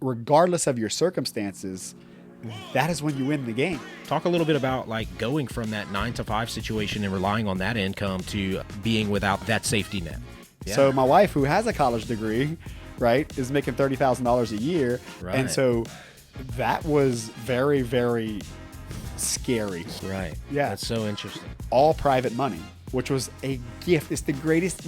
regardless of your circumstances, that is when you win the game. Talk a little bit about like going from that 9-to-5 situation and relying on that income to being without that safety net. Yeah. So my wife, who has a college degree, right, is making $30,000 a year. Right. And so that was very, very scary. Right. Yeah. That's so interesting. All private money, which was a gift. It's the greatest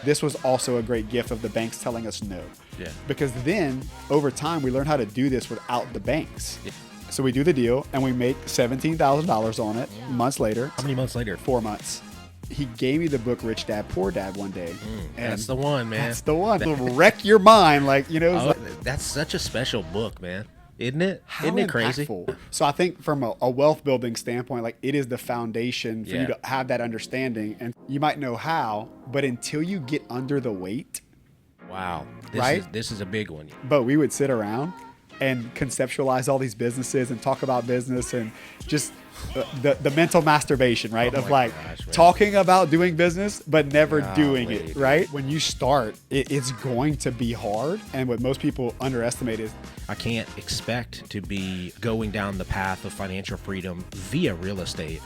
this was also a great gift of the banks telling us no. Yeah. Because then over time we learned how to do this without the banks. Yeah. So we do the deal and we make $17,000 on it. Months later. How many months later? 4 months. He gave me the book Rich Dad Poor Dad one day. And that's the one, man. That's the one. It'll wreck your mind. Like, you know. That's such a special book, man. Isn't it? How Isn't it crazy? impactful? So I think from a wealth building standpoint, like it is the foundation for you to have that understanding. And you might know how, but until you get under the weight. Wow. This is a big one. But we would sit around and conceptualize all these businesses and talk about business and just the mental masturbation, right? Of like talking about doing business, but never doing it, right? When you start, it's going to be hard. And what most people underestimate is I can't expect to be going down the path of financial freedom via real estate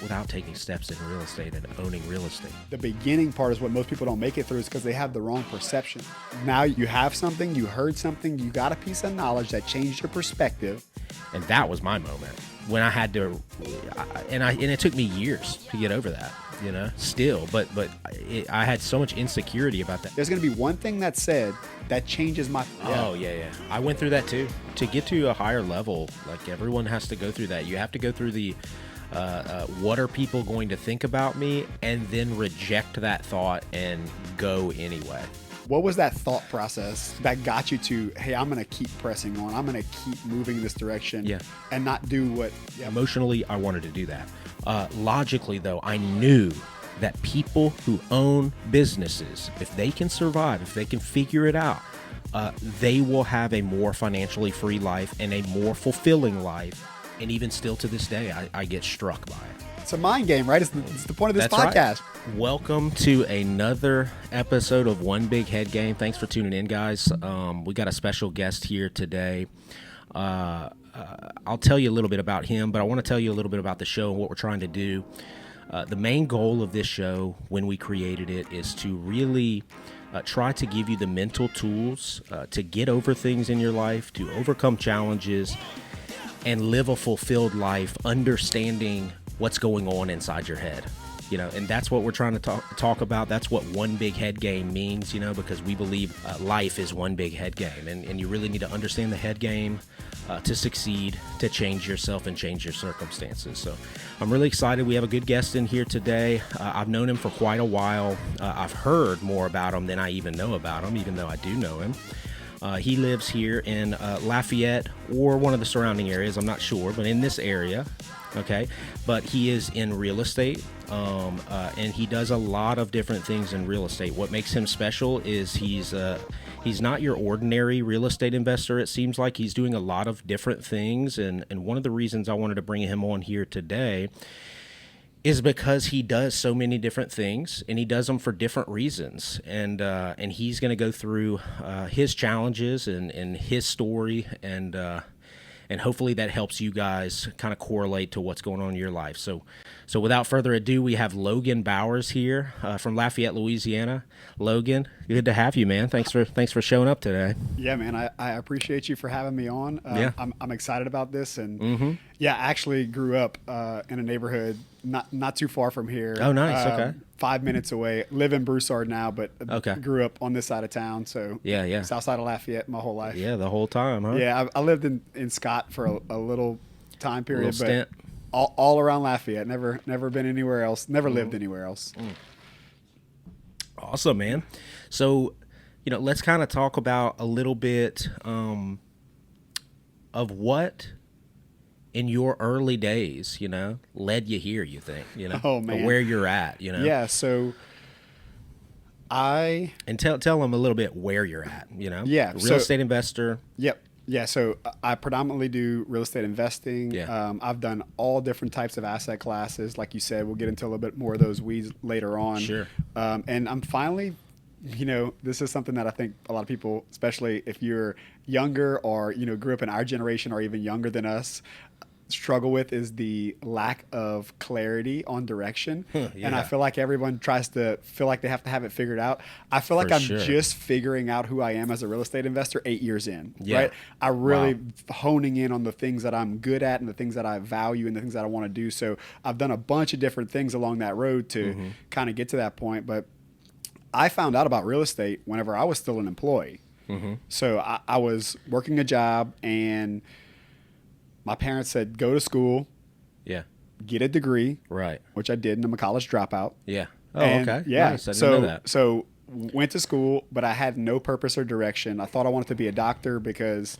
without taking steps in real estate and owning real estate. The beginning part is what most people don't make it through is because they have the wrong perception. Now you have something, you heard something, you got a piece of knowledge that changed your perspective. And that was my moment when I had to, and it took me years to get over that, you know, still, but I had so much insecurity about that. There's going to be one thing that's said that changes my. Oh, yeah. I went through that too. To get to a higher level, like everyone has to go through that. You have to go through the, what are people going to think about me? And then reject that thought and go anyway. What was that thought process that got you to, hey, I'm going to keep pressing on. I'm going to keep moving in this direction and not do what... Yeah. Emotionally, I wanted to do that. Logically, though, I knew that people who own businesses, if they can survive, if they can figure it out, they will have a more financially free life and a more fulfilling life. And even still to this day, I get struck by it. It's a mind game, right? It's the point of this podcast. Right. Welcome to another episode of One Big Head Game. Thanks for tuning in, guys. We got a special guest here today. I'll tell you a little bit about him, but I want to tell you a little bit about the show and what we're trying to do. The main goal of this show, when we created it, is to really try to give you the mental tools to get over things in your life, to overcome challenges, and live a fulfilled life, understanding what's going on inside your head, you know, and that's what we're trying to talk about. That's what one big head game means, you know, because we believe life is one big head game, and you really need to understand the head game to succeed, to change yourself and change your circumstances. So I'm really excited. We have a good guest in here today. I've known him for quite a while. I've heard more about him than I even know about him, even though I do know him. He lives here in Lafayette or one of the surrounding areas. I'm not sure, but in this area, okay? But he is in real estate, and he does a lot of different things in real estate. What makes him special is he's not your ordinary real estate investor. It seems like he's doing a lot of different things, and one of the reasons I wanted to bring him on here today is because he does so many different things, and he does them for different reasons. And he's going to go through his challenges and his story, and hopefully that helps you guys kind of correlate to what's going on in your life. So without further ado, we have Logan Bowers here from Lafayette, Louisiana. Logan, good to have you, man. Thanks for showing up today. Yeah, man. I appreciate you for having me on. I'm excited about this, and I actually grew up in a neighborhood not too far from here. Oh, nice. Okay. 5 minutes away. Live in Broussard now, but grew up on this side of town. So south side of Lafayette my whole life. Yeah, the whole time, huh? Yeah, I lived in Scott for a little time period, but stint. All around Lafayette. Never been anywhere else. Never lived anywhere else. Awesome, man. So, let's kind of talk about a little bit of what in your early days, led you here, you think, Oh, man. Where you're at, Yeah, so And tell them a little bit where you're at, Yeah. Real estate investor. Yep. Yeah, so I predominantly do real estate investing. Yeah. I've done all different types of asset classes. Like you said, we'll get into a little bit more of those weeds later on. Sure. And I'm finally this is something that I think a lot of people, especially if you're younger or, grew up in our generation or even younger than us, struggle with is the lack of clarity on direction. Yeah. And I feel like everyone tries to feel like they have to have it figured out. I feel like For I'm sure. just figuring out who I am as a real estate investor 8 years in, Yeah. right? I really Wow. honing in on the things that I'm good at and the things that I value and the things that I want to do. So I've done a bunch of different things along that road to kind of get to that point. But I found out about real estate whenever I was still an employee. So I was working a job, and my parents said, go to school, Yeah. get a degree, Right. which I did, and I'm a college dropout. Yeah. Oh, And, okay. Yeah. Nice. I didn't know that. So went to school, but I had no purpose or direction. I thought I wanted to be a doctor because,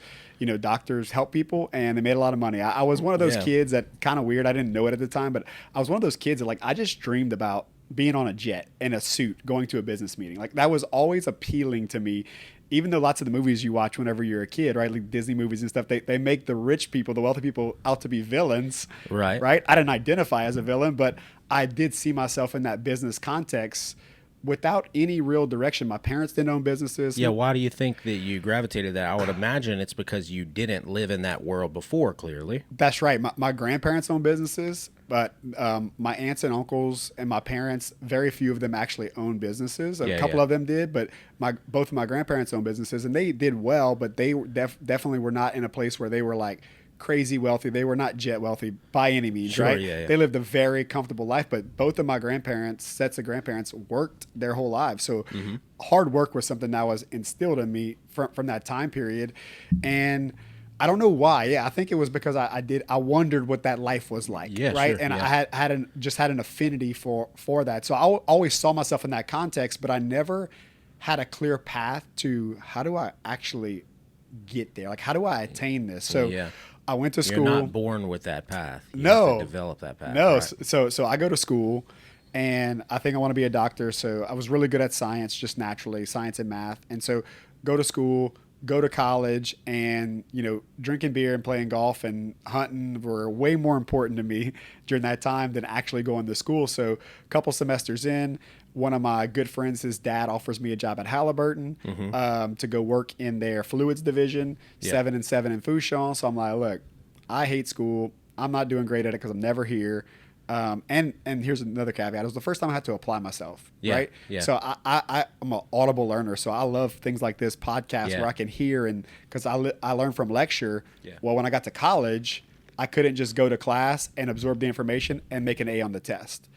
doctors help people and they made a lot of money. I was one of those Yeah. kids that, kind of weird, I didn't know it at the time, but I was one of those kids that I just dreamed about being on a jet in a suit going to a business meeting. Like that was always appealing to me. Even though lots of the movies you watch whenever you're a kid, right, like Disney movies and stuff, they make the rich people, the wealthy people, out to be villains. Right. Right. I didn't identify as a villain, but I did see myself in that business context without any real direction. My parents didn't own businesses. Yeah, why do you think that you gravitated that? I would imagine it's because you didn't live in that world before, clearly. That's right. My grandparents own businesses, but my aunts and uncles and my parents, very few of them actually own businesses. A couple of them did, but both of my grandparents own businesses, and they did well, but they definitely were not in a place where they were like crazy wealthy. They were not jet wealthy by any means, Sure, right? yeah. They lived a very comfortable life, but both of my sets of grandparents worked their whole lives. So hard work was something that was instilled in me from that time period. And I don't know why. Yeah, I think it was because I wondered what that life was like, Yeah, right? sure, And yeah. I had an affinity for that. So I always saw myself in that context, but I never had a clear path to how do I actually get there? Like, how do I attain this? So Yeah. I went to school. You're not born with that path. You No. have to develop that path. No. right? So I go to school, and I think I want to be a doctor. So I was really good at science, just naturally, science and math. And so go to school, go to college, and, drinking beer and playing golf and hunting were way more important to me during that time than actually going to school. So a couple semesters in, one of my good friends, his dad offers me a job at Halliburton to go work in their fluids division, 7 and 7 in Fouchon. So I'm like, look, I hate school. I'm not doing great at it because I'm never here. And here's another caveat. It was the first time I had to apply myself, Yeah, right? yeah. So I'm an audible learner. So I love things like this podcast Yeah. where I can hear, and because I learned from lecture. Yeah. Well, when I got to college, I couldn't just go to class and absorb the information and make an A on the test.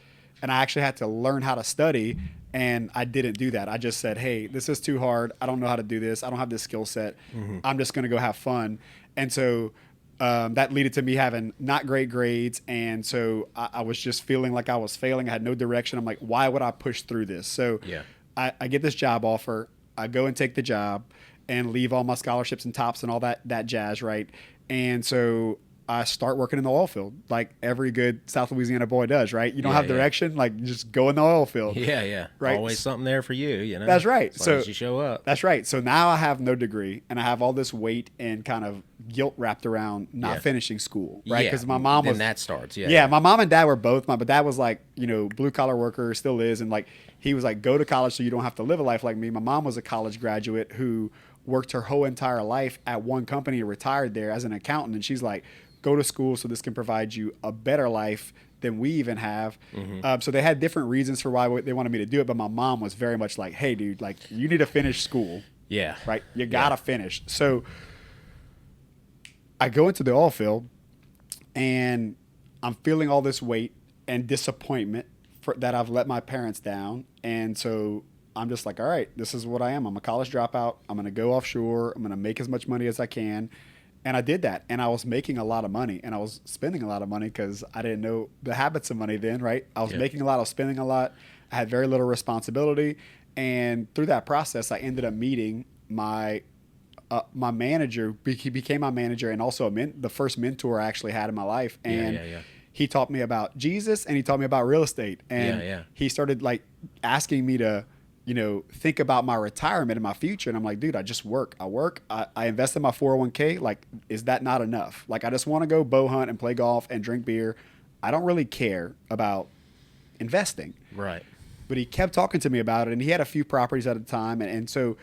And I actually had to learn how to study, and I didn't do that. I just said, hey, this is too hard. I don't know how to do this. I don't have this skill set. I'm just going to go have fun. And so that led to me having not great grades. And so I was just feeling like I was failing. I had no direction. I'm like, why would I push through this? So Yeah. I get this job offer. I go and take the job and leave all my scholarships and tops and all that jazz, right? And so I start working in the oil field like every good South Louisiana boy does, right? You don't Yeah, have yeah. direction, like just go in the oil field. Yeah, yeah. Right. Always something there for you, That's right. As long So as you show up. That's right. So now I have no degree, and I have all this weight and kind of guilt wrapped around not Yeah. finishing school, right? Yeah, Because my mom then was that starts. Yeah. yeah, my mom and dad were both. My dad was like, blue collar worker, still is, and like he was like, go to college so you don't have to live a life like me. My mom was a college graduate who worked her whole entire life at one company and retired there as an accountant, and she's like, go to school so this can provide you a better life than we even have. So they had different reasons for why they wanted me to do it, but my mom was very much like, hey, dude, like you need to finish school. Yeah. Right? You gotta finish. So I go into the oil field, and I'm feeling all this weight and disappointment that I've let my parents down. And so I'm just like, all right, this is what I am. I'm a college dropout. I'm going to go offshore. I'm going to make as much money as I can. And I did that. And I was making a lot of money, and I was spending a lot of money because I didn't know the habits of money then, right? I was making a lot. I was spending a lot. I had very little responsibility. And through that process, I ended up meeting my manager. He became my manager, and also the first mentor I actually had in my life. And he taught me about Jesus, and he taught me about real estate. And he started like asking me to, think about my retirement and my future. And I'm like, dude, I just work. I invest in my 401k. Like, is that not enough? Like, I just want to go bow hunt and play golf and drink beer. I don't really care about investing. Right. but he kept talking to me about it, and he had a few properties at the time, and so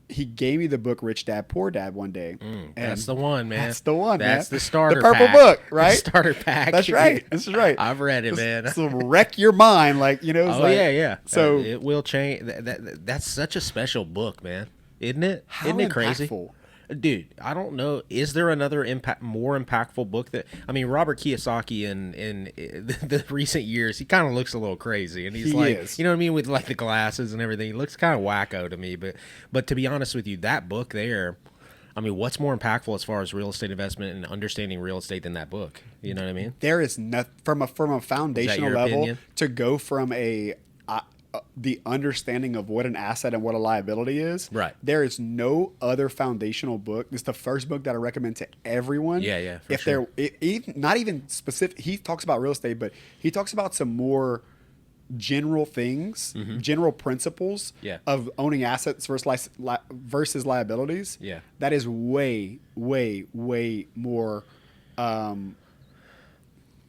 he gave me the book Rich Dad Poor Dad one day. That's the one, man. That's the one, That's man. the starter The purple pack. book, right? The starter pack. That's right. This is right. I've read it, man. This will wreck your mind, like, you know. It's Oh, like, yeah. So it will change. That's such a special book, man. Isn't it? how Isn't it crazy? impactful? Dude, I don't know. Is there another more impactful book that? I mean, Robert Kiyosaki in the recent years, he kind of looks a little crazy, and he's He like, is. you know what I mean, with like the glasses and everything. He looks kind of wacko to me. But to be honest with you, that book there, I mean, what's more impactful as far as real estate investment and understanding real estate than that book? You know what I mean? There is nothing from a foundational your level opinion? to go from the understanding of what an asset and what a liability is. Right. There is no other foundational book. It's the first book that I recommend to everyone. Yeah, for if sure. not even specific, he talks about real estate, but he talks about some more general things, general principles Yeah. of owning assets versus liabilities. Yeah. That is way, way, way more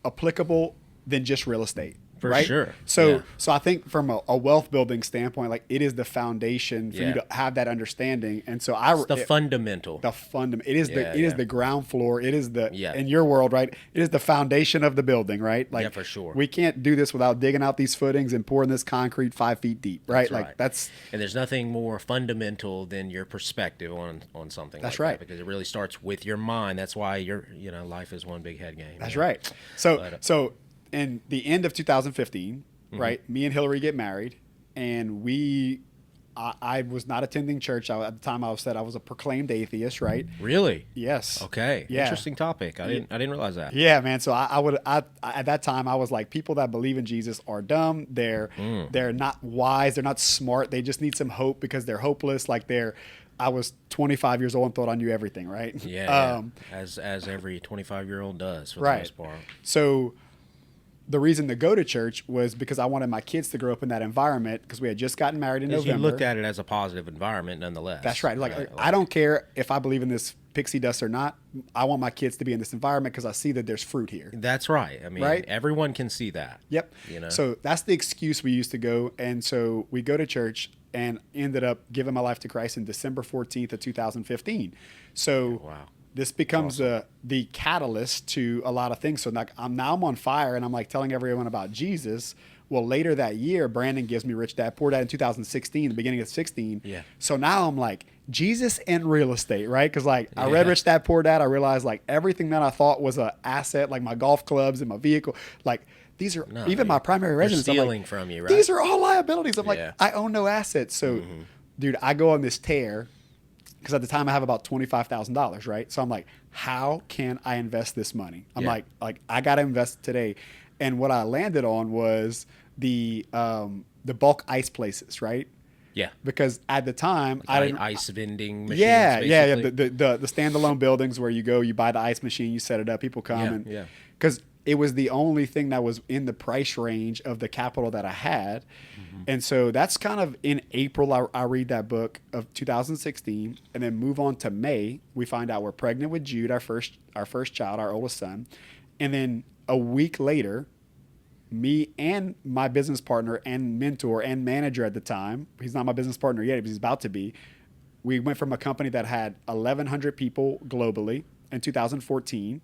applicable than just real estate. For right? sure. So, Yeah. so I think from a wealth building standpoint, like it is the foundation for you Yeah. to have that understanding. And so It's the fundamental. it is Yeah, it is yeah. the ground floor. It is the Yeah. in your world, right? It is the foundation of the building, right? Like Yeah, for sure. We can't do this without digging out these footings and pouring this concrete 5 feet deep, right? That's Like right. that's And there's nothing more fundamental than your perspective on something. That's like right. that, because it really starts with your mind. That's why life is one big head game. That's you know? right. So But, so in the end of 2015, Mm-hmm. right? Me and Hillary get married, and I was not attending church. At the time, I was a proclaimed atheist, right? Really? Yes. Okay. Yeah. Interesting topic. I didn't realize that. Yeah, man. So I at that time I was like, people that believe in Jesus are dumb. They're not wise. They're not smart. They just need some hope because they're hopeless. Like I was 25 years old and thought I knew everything, right? Yeah. As every 25-year-old does for the Right. most part. So the reason to go to church was because I wanted my kids to grow up in that environment because we had just gotten married in Because November. you looked at it as a positive environment, nonetheless. That's right. Like I don't care if I believe in this pixie dust or not. I want my kids to be in this environment because I see that there's fruit here. That's right. I mean, Right? everyone can see that. Yep. You know? So that's the excuse we used to go. And so we go to church and ended up giving my life to Christ in December 14th of 2015. So Wow. this becomes the catalyst to a lot of things. So I'm on fire and I'm like telling everyone about Jesus. Well, later that year, Brandon gives me Rich Dad Poor Dad in 2016, the beginning of 16. Yeah. So now I'm like, Jesus and real estate, right? Because I read Yeah. Rich Dad Poor Dad. I realized like everything that I thought was an asset, like my golf clubs and my vehicle, like these are even my primary residence. I'm stealing like, from you, right? These are all liabilities. I'm Yeah. like, I own no assets. So, dude, I go on this tear because at the time I have about $25,000, right? So I'm like, how can I invest this money? I'm Yeah. like I got to invest today. And what I landed on was the bulk ice places, right? Yeah. Because at the time I didn't. Ice vending machines. Yeah. basically. The standalone buildings where you go, you buy the ice machine, you set it up, people come, Yeah, and yeah. because it was the only thing that was in the price range of the capital that I had, and so that's kind of in April. I read that book of 2016, and then move on to May. We find out we're pregnant with Jude, our first child, our oldest son, and then a week later, me and my business partner and mentor and manager at the time, he's not my business partner yet, but he's about to be, we went from a company that had 1,100 people globally in 2014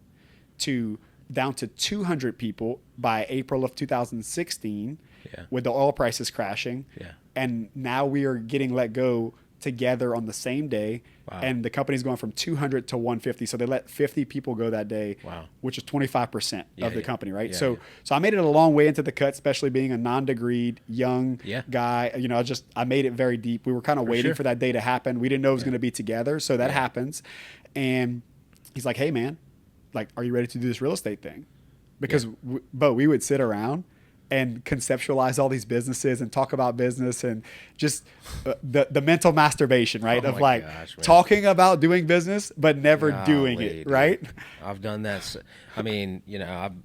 to down to 200 people by April of 2016 with the oil prices crashing. Yeah. And now we are getting let go together on the same day. Wow. And the company's going from 200 to 150. So they let 50 people go that day, Wow. which is 25% of the yeah. company, right? Yeah, so yeah. so I made it a long way into the cut, especially being a non-degreed young Yeah. guy. You know, I made it very deep. We were kind of waiting sure. for that day to happen. We didn't know it was going to be together. So that happens. And he's like, hey, man, like, are you ready to do this real estate thing? Because, but we would sit around and conceptualize all these businesses and talk about business and just the mental masturbation, right? Oh of my like gosh, man. talking about doing business, but never doing Golly, it, dude. right? I've done that. I mean,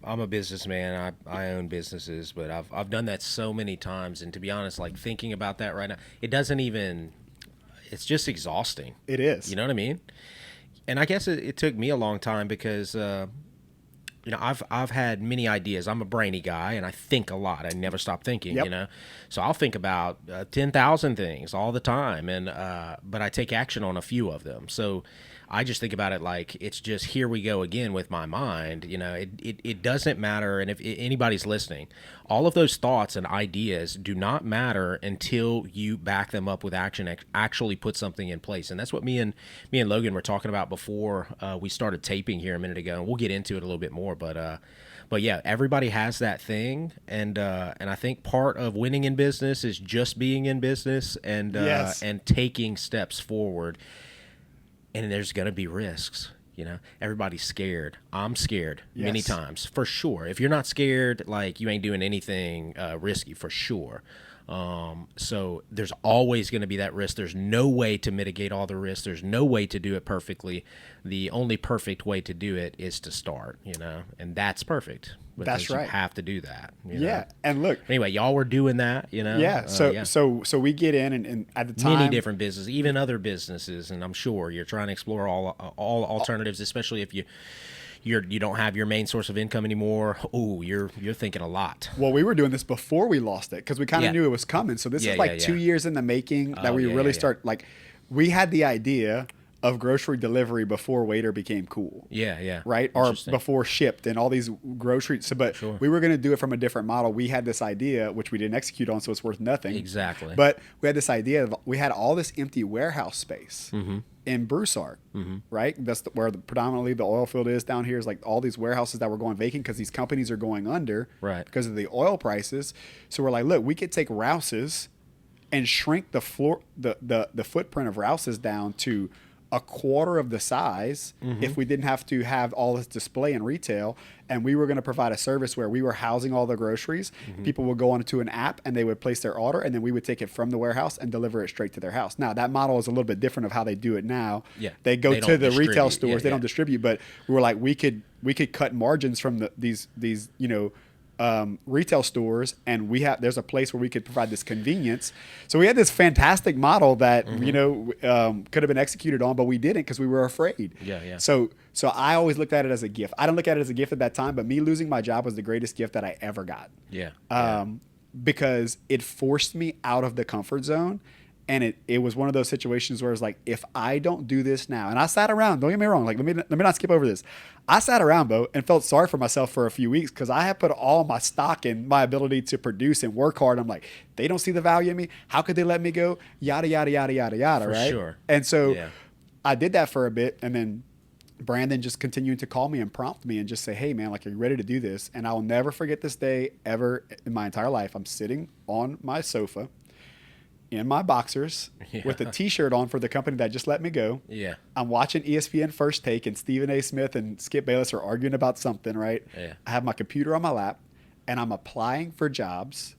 I'm a businessman. I own businesses, but I've done that so many times. And to be honest, like thinking about that right now, it's just exhausting. It is. You know what I mean? And I guess it took me a long time because I've had many ideas. I'm a brainy guy, and I think a lot. I never stop thinking. Yep. So I'll think about 10,000 things all the time, and but I take action on a few of them. So I just think about it like it's just here we go again with my mind. It doesn't matter, and if anybody's listening, all of those thoughts and ideas do not matter until you back them up with action. Actually, put something in place, and that's what me and Logan were talking about before we started taping here a minute ago, and we'll get into it a little bit more. But yeah, everybody has that thing, and I think part of winning in business is just being in business and Yes. and taking steps forward. And there's going to be risks. Everybody's scared. I'm scared many Yes. times, for sure. If you're not scared, like you ain't doing anything risky, for sure. So there's always going to be that risk. There's no way to mitigate all the risks. There's no way to do it perfectly. The only perfect way to do it is to start, and that's perfect. That's right. You have to do that. Yeah. And look, Anyway, y'all were doing that, yeah. So we get in and at the time, many different businesses, even other businesses, and I'm sure you're trying to explore all alternatives, especially if you don't have your main source of income anymore. Oh, you're thinking a lot. well, we were doing this before we lost it because we kind of Yeah. knew it was coming. So this Yeah, is like yeah, 2 yeah. years in the making that we yeah, really yeah, yeah. start. Like, we had the idea of grocery delivery before Waiter became cool. Yeah. Right? Or Interesting. before Shipped and all these groceries. So, but Sure. we were going to do it from a different model. We had this idea, which we didn't execute on, so it's worth nothing. Exactly. But we had this idea of we had all this empty warehouse space Mm-hmm. in Broussard, right? That's where predominantly the oil field is down here. Is like all these warehouses that were going vacant because these companies are going under, Right. because of the oil prices. So we're like, look, we could take Rouse's and shrink the floor, the footprint of Rouse's down to a quarter of the size if we didn't have to have all this display in retail, and we were going to provide a service where we were housing all the groceries. People would go onto an app and they would place their order, and then we would take it from the warehouse and deliver it straight to their house. Now that model is a little bit different of how they do it now. Yeah. They go They to don't the retail distribute. stores. Yeah, They yeah. don't distribute, but we were like, we could cut margins from these retail stores, and there's a place where we could provide this convenience. So we had this fantastic model that could have been executed on, but we didn't because we were afraid. Yeah. So I always looked at it as a gift. I didn't look at it as a gift at that time, but me losing my job was the greatest gift that I ever got. Yeah. Because it forced me out of the comfort zone. And it was one of those situations where it's like, if I don't do this now, and I sat around, don't get me wrong, like let me not skip over this. I sat around, Beau, and felt sorry for myself for a few weeks because I had put all my stock in my ability to produce and work hard. I'm like, they don't see the value in me. How could they let me go? Yada, yada, yada, yada, yada, For right? sure. And so Yeah. I did that for a bit, and then Brandon just continued to call me and prompt me and just say, hey, man, like, are you ready to do this? And I'll never forget this day ever in my entire life. I'm sitting on my sofa in my boxers with a T-shirt on for the company that just let me go. Yeah. I'm watching ESPN First Take, and Stephen A. Smith and Skip Bayless are arguing about something, right? Yeah. I have my computer on my lap, and I'm applying for jobs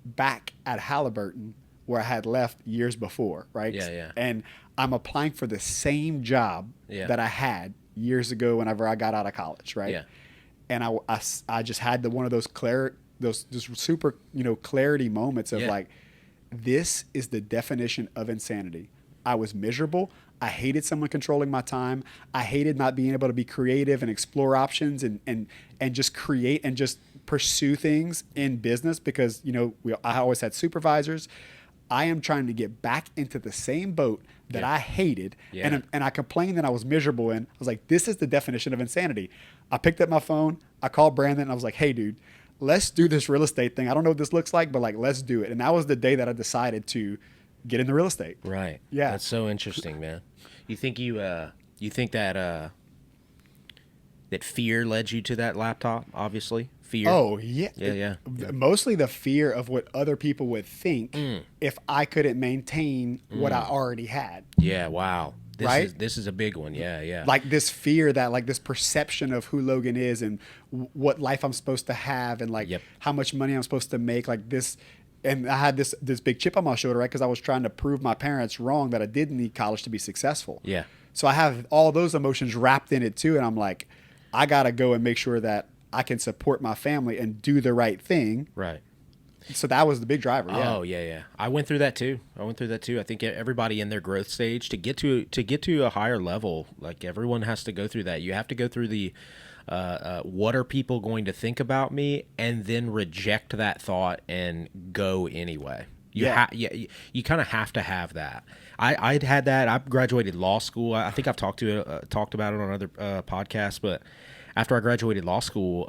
back at Halliburton where I had left years before, right? Yeah. And I'm applying for the same job Yeah. that I had years ago whenever I got out of college, right? Yeah. And I just had one of those just super, clarity moments of Yeah. like, this is the definition of insanity. I was miserable. I hated someone controlling my time. I hated not being able to be creative and explore options and just create and just pursue things in business because, I always had supervisors. I am trying to get back into the same boat that Yeah. I hated. Yeah. And I complained that I was miserable in. I was like, this is the definition of insanity. I picked up my phone. I called Brandon and I was like, hey, dude, let's do this real estate thing. I don't know what this looks like, but like, let's do it. And that was the day that I decided to get into real estate. Right. Yeah. That's so interesting, man. You think that that fear led you to that laptop? Obviously, fear. Oh yeah. Yeah. Mostly the fear of what other people would think if I couldn't maintain what I already had. Yeah. Wow. Right? This is a big one. Yeah. Like this fear that like this perception of who Logan is and what life I'm supposed to have and like Yep. how much money I'm supposed to make, like this. And I had this big chip on my shoulder, right? Because I was trying to prove my parents wrong that I didn't need college to be successful. Yeah. So I have all those emotions wrapped in it too. And I'm like, I got to go and make sure that I can support my family and do the right thing. Right. So that was the big driver. Yeah. Oh yeah. I went through that too. I think everybody in their growth stage to get to a higher level, like everyone has to go through that. You have to go through the what are people going to think about me, and then reject that thought and go anyway. You kind of have to have that. I'd had that. I graduated law school. I think I've talked about it on other podcasts, but after I graduated law school,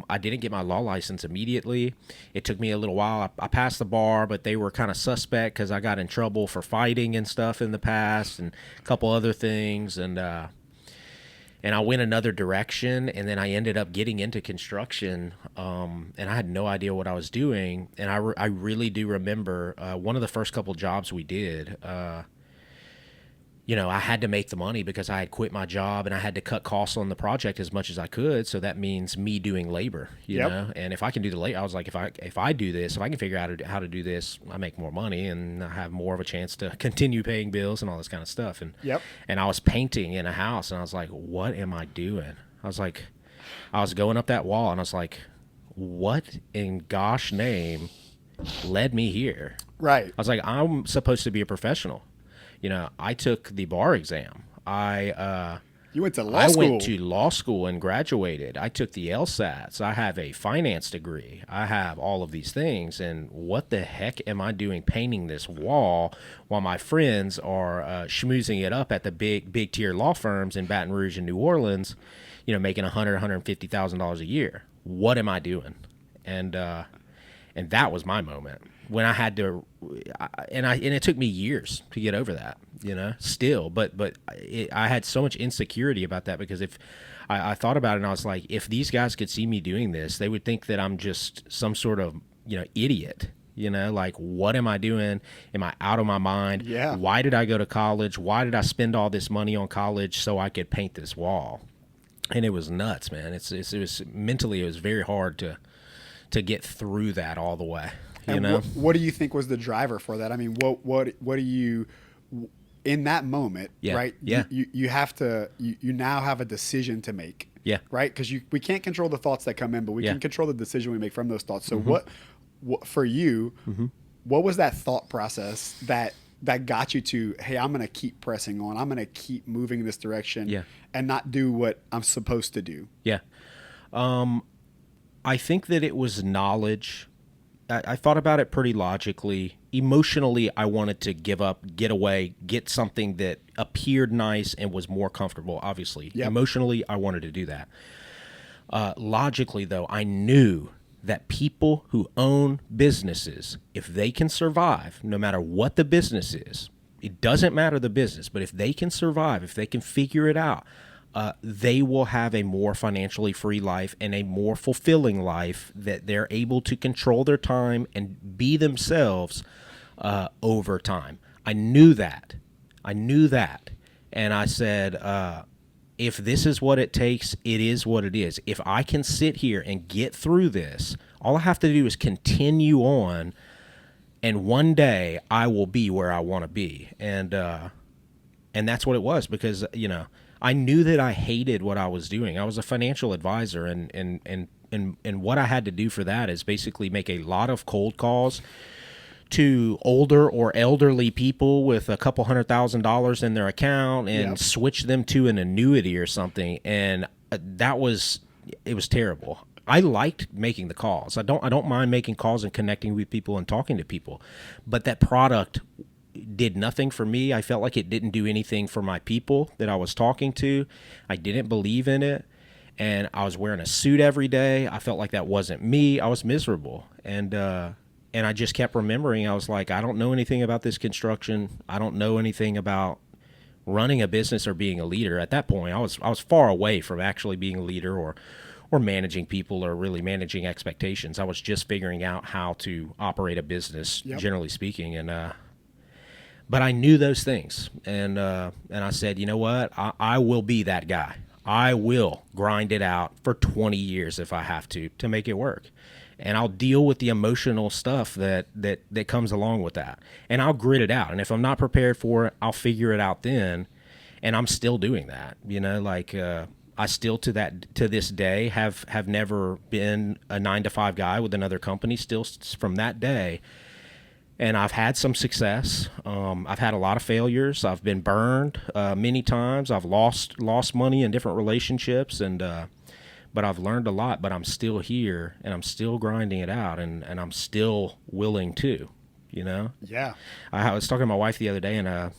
I didn't get my law license immediately. It took me a little while. I passed the bar, but they were kind of suspect because I got in trouble for fighting and stuff in the past, and a couple other things, and I went another direction, and then I ended up getting into construction, and I had no idea what I was doing. And I really do remember one of the first couple jobs we did. I had to make the money because I had quit my job, and I had to cut costs on the project as much as I could. So that means me doing labor, you know. And if I can do the labor, I was like, if I do this, if I can figure out how to do this, I make more money, and I have more of a chance to continue paying bills and all this kind of stuff. And and I was painting in a house, and I was like, what am I doing? I was going up that wall, and I was like, what in gosh name led me here? Right. I was like, I'm supposed to be a professional. I took the bar exam. You went to law school? I went to law school and graduated. I took the LSATs. I have a finance degree. I have all of these things. And what the heck am I doing painting this wall while my friends are schmoozing it up at the big tier law firms in Baton Rouge and New Orleans, making $150,000 a year? What am I doing? And that was my moment when I had to, and it took me years to get over that, still, but I had so much insecurity about that, because if I thought about it, and I was like, if these guys could see me doing this, they would think that I'm just some sort of, idiot, like, what am I doing? Am I out of my mind? Yeah. Why did I go to college? Why did I spend all this money on college so I could paint this wall? And it was nuts, man. It was mentally, it was very hard to get through that all the way. What do you think was the driver for that? I mean, what do you, in that moment, right? Yeah. You have to, you now have a decision to make. Yeah. Right? Because we can't control the thoughts that come in, but we can control the decision we make from those thoughts. So what for you, what was that thought process that got you to, hey, I'm going to keep pressing on. I'm going to keep moving in this direction and not do what I'm supposed to do? Yeah. I think that it was knowledge. I thought about it pretty logically. Emotionally, I wanted to give up, get away, get something that appeared nice and was more comfortable, obviously. Yep. Emotionally, I wanted to do that. Logically, though, I knew that people who own businesses, if they can survive, no matter what the business is, it doesn't matter the business, but if they can survive, if they can figure it out, they will have a more financially free life and a more fulfilling life, that they're able to control their time and be themselves over time. I knew that. And I said, if this is what it takes, it is what it is. If I can sit here and get through this, all I have to do is continue on, and one day I will be where I want to be. And that's what it was, because, I knew that I hated what I was doing. I was a financial advisor, and what I had to do for that is basically make a lot of cold calls to older or elderly people with a couple $100,000 in their account and switch them to an annuity or something. And it was terrible. I liked making the calls. I don't mind making calls and connecting with people and talking to people, but that product did nothing for me. I felt like it didn't do anything for my people that I was talking to. I didn't believe in it, and I was wearing a suit every day. I felt like that wasn't me. I was miserable, and I just kept remembering. I was like, I don't know anything about this construction. I don't know anything about running a business or being a leader. At that point, I was far away from actually being a leader or managing people or really managing expectations. I was just figuring out how to operate a business, generally speaking, and but I knew those things, and I said, you know what? I will be that guy. I will grind it out for 20 years if I have to make it work, and I'll deal with the emotional stuff that comes along with that, and I'll grit it out. And if I'm not prepared for it, I'll figure it out then, and I'm still doing that. I still to this day have never been a 9 to 5 guy with another company. Still from that day, and I've had some success. I've had a lot of failures. I've been burned many times. I've lost money in different relationships, and but I've learned a lot. But I'm still here, and I'm still grinding it out, and I'm still willing to, you know. Yeah. I was talking to my wife the other day, and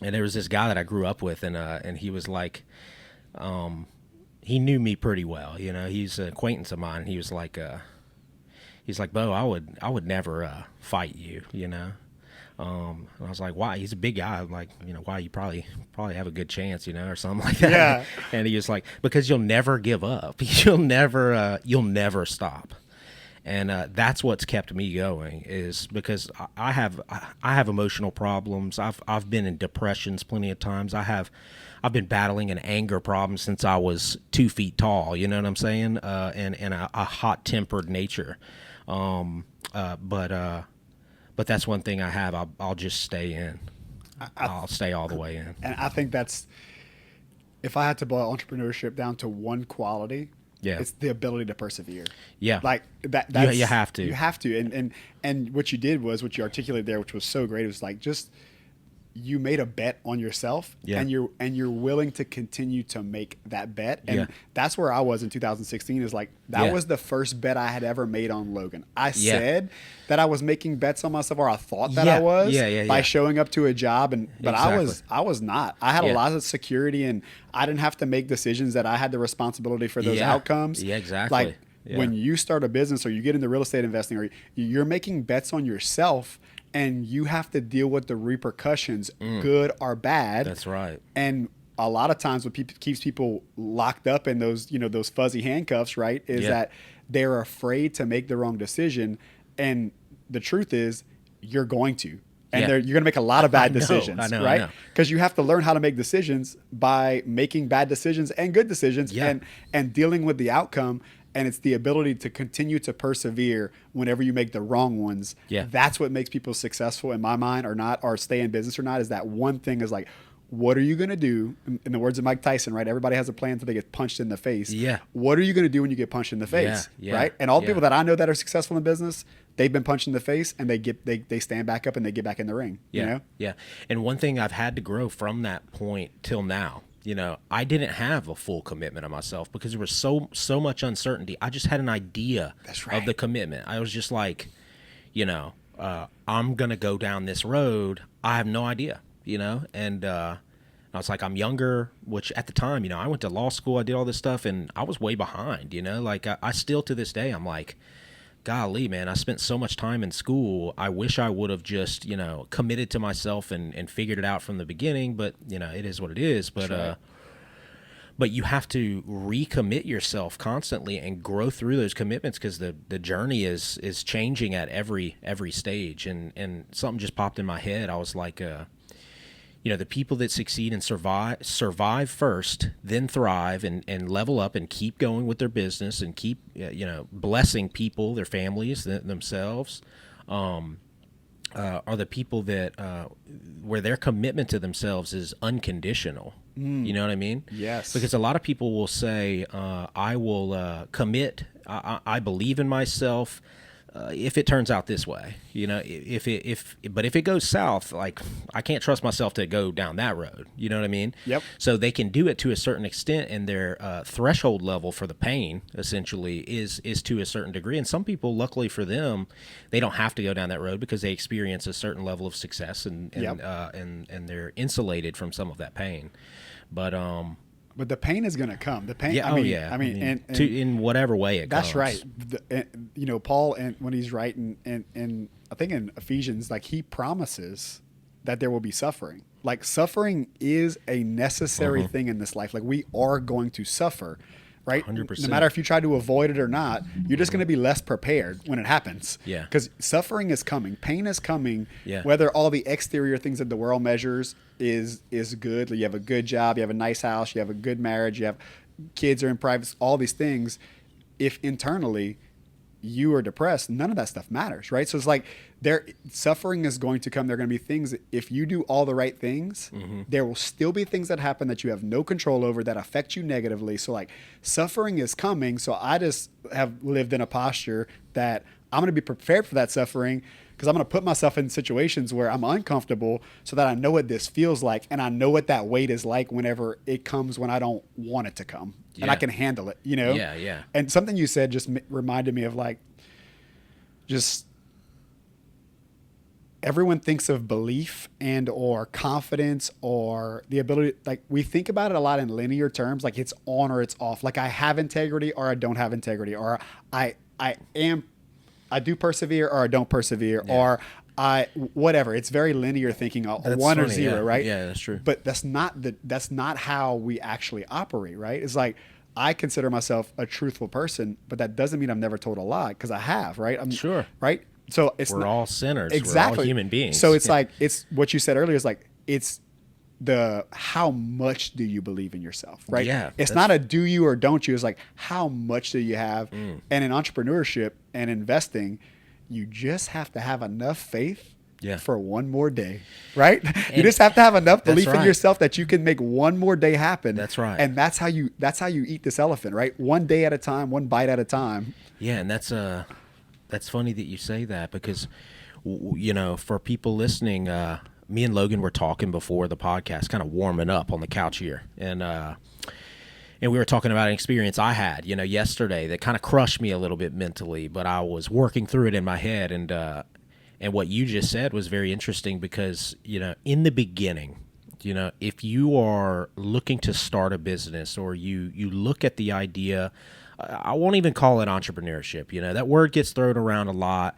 there was this guy that I grew up with, and he was like, he knew me pretty well, you know. He's an acquaintance of mine. He was like, Beau, I would never fight you, you know. And I was like, why? He's a big guy. I'm like, you know, why? You probably have a good chance, you know, or something like that. Yeah. And he was like, because you'll never give up. You'll never stop. And that's what's kept me going, is because I have emotional problems. I've been in depressions plenty of times. I've been battling an anger problem since I was 2 feet tall. You know what I'm saying? And a hot-tempered nature. But that's one thing I have. I'll just stay in. I'll stay all the way in. And I think that's, if I had to boil entrepreneurship down to one quality, it's the ability to persevere. Yeah. Like that. You have to. You have to. And what you did was, what you articulated there, which was so great. It was like, just, you made a bet on yourself, and you're willing to continue to make that bet. And that's where I was in 2016, is like, that was the first bet I had ever made on Logan. I said that I was making bets on myself, or I thought that I was, by showing up to a job, but I was not. I had a lot of security, and I didn't have to make decisions that I had the responsibility for those outcomes. Yeah, exactly. Like when you start a business, or you get into real estate investing, or you're making bets on yourself, and you have to deal with the repercussions, good or bad. That's right. And a lot of times what keeps people locked up in those, you know, those fuzzy handcuffs, right, is that they're afraid to make the wrong decision. And the truth is, you're going to. And you're going to make a lot of bad decisions, right? Because you have to learn how to make decisions by making bad decisions and good decisions, and dealing with the outcome. And it's the ability to continue to persevere whenever you make the wrong ones. Yeah. That's what makes people successful in my mind, or stay in business or not, is that one thing is like, what are you going to do? In the words of Mike Tyson, right? Everybody has a plan until they get punched in the face. Yeah. What are you going to do when you get punched in the face? Right? And all the people that I know that are successful in business, they've been punched in the face, and they stand back up, and they get back in the ring. Yeah. You know? Yeah. And one thing I've had to grow from that point till now, you know, I didn't have a full commitment of myself because there was so much uncertainty. I just had an idea of the commitment. I was just like, you know, I'm going to go down this road. I have no idea, you know, and I was like, I'm younger, which at the time, you know, I went to law school, I did all this stuff, and I was way behind, you know, like I still to this day, I'm like, golly, man, I spent so much time in school. I wish I would have just, you know, committed to myself and figured it out from the beginning. But, you know, it is what it is. But but you have to recommit yourself constantly and grow through those commitments, because the journey is changing at every stage. And something just popped in my head. I was like, you know, the people that succeed and survive first, then thrive and level up and keep going with their business and keep, you know, blessing people, their families, themselves, are the people that where their commitment to themselves is unconditional. You know what I mean? Yes. Because a lot of people will say, I will commit, I believe in myself, if it turns out this way, you know, but if it goes south, like, I can't trust myself to go down that road. You know what I mean? Yep. So they can do it to a certain extent, and their threshold level for the pain essentially is to a certain degree. And some people, luckily for them, they don't have to go down that road because they experience a certain level of success, and they're insulated from some of that pain. But the pain is going to come. The pain. Yeah, I mean, in whatever way it that's comes. That's right. You know, Paul, and when he's writing, and I think in Ephesians, like, he promises that there will be suffering. Like, suffering is a necessary thing in this life. Like, we are going to suffer, right? 100%. No matter if you try to avoid it or not, you're just going to be less prepared when it happens. Yeah. Because suffering is coming. Pain is coming. Yeah. Whether all the exterior things that the world measures is good. You have a good job. You have a nice house. You have a good marriage. You have kids are in private. All these things. If internally you are depressed, none of that stuff matters, right? So it's like suffering is going to come. There are going to be things, if you do all the right things, there will still be things that happen that you have no control over that affect you negatively. So like suffering is coming. So I just have lived in a posture that I'm going to be prepared for that suffering, because I'm going to put myself in situations where I'm uncomfortable so that I know what this feels like, and I know what that weight is like whenever it comes when I don't want it to come, and I can handle it, you know? Yeah, yeah. And something you said just reminded me of like, just everyone thinks of belief and or confidence or the ability, like we think about it a lot in linear terms, like it's on or it's off. Like I have integrity or I don't have integrity, or I do persevere or I don't persevere, or whatever. It's very linear thinking, one or zero, right? Yeah, that's true. But that's not how we actually operate, right? It's like, I consider myself a truthful person, but that doesn't mean I've never told a lie, because I have, right? Sure. Right? So we're all sinners. Exactly. We're all human beings. So it's like, it's what you said earlier is like, it's how much do you believe in yourself, right? Yeah. It's not a do you or don't you. It's like, how much do you have? And in entrepreneurship and investing, you just have to have enough faith for one more day, right? You just have to have enough belief in yourself that you can make one more day happen. That's right. And that's how you eat this elephant, right? One day at a time, one bite at a time. Yeah, and that's funny that you say that, because you know, for people listening, me and Logan were talking before the podcast, kind of warming up on the couch here, and we were talking about an experience I had, you know, yesterday that kind of crushed me a little bit mentally, but I was working through it in my head, and what you just said was very interesting, because, you know, in the beginning, you know, if you are looking to start a business, or you look at the idea, I won't even call it entrepreneurship, you know, that word gets thrown around a lot.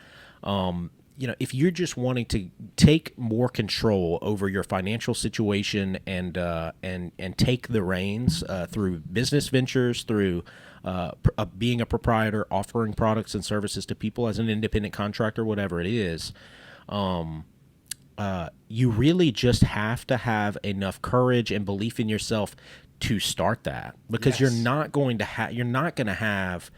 You know, if you're just wanting to take more control over your financial situation and take the reins through business ventures, through being a proprietor, offering products and services to people as an independent contractor, whatever it is, you really just have to have enough courage and belief in yourself to start that, because you're not going to have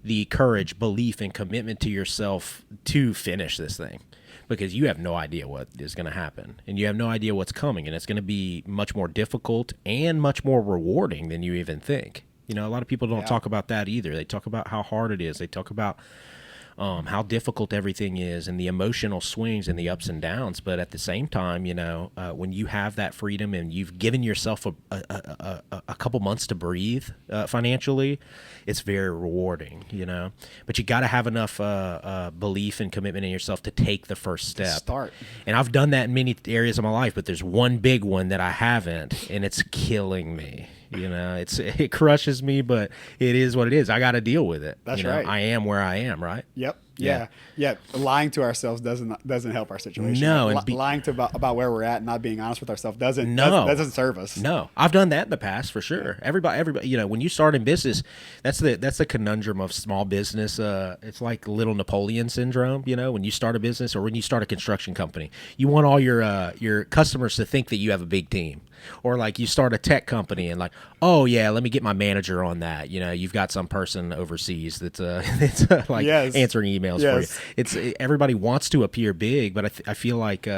the courage, belief, and commitment to yourself to finish this thing, because you have no idea what is going to happen, and you have no idea what's coming, and it's going to be much more difficult and much more rewarding than you even think. You know, a lot of people don't talk about that either. They talk about how hard it is. They talk about how difficult everything is, and the emotional swings and the ups and downs. But at the same time, you know, when you have that freedom and you've given yourself a couple months to breathe financially, it's very rewarding, you know. But you got to have enough belief and commitment in yourself to take the first step. Start. And I've done that in many areas of my life, but there's one big one that I haven't, and it's killing me. You know, it crushes me, but it is what it is. I got to deal with it. That's you know, right. I am where I am, right? Yep. Yeah. Lying to ourselves doesn't help our situation. No, and lying about where we're at and not being honest with ourselves doesn't serve us. No, I've done that in the past for sure. Everybody, you know, when you start in business, that's the conundrum of small business. It's like little Napoleon syndrome. You know, when you start a business or when you start a construction company, you want all your customers to think that you have a big team. Or like you start a tech company and like, oh yeah, let me get my manager on that. You know, you've got some person overseas that's like answering emails for you. It's everybody wants to appear big, but I feel like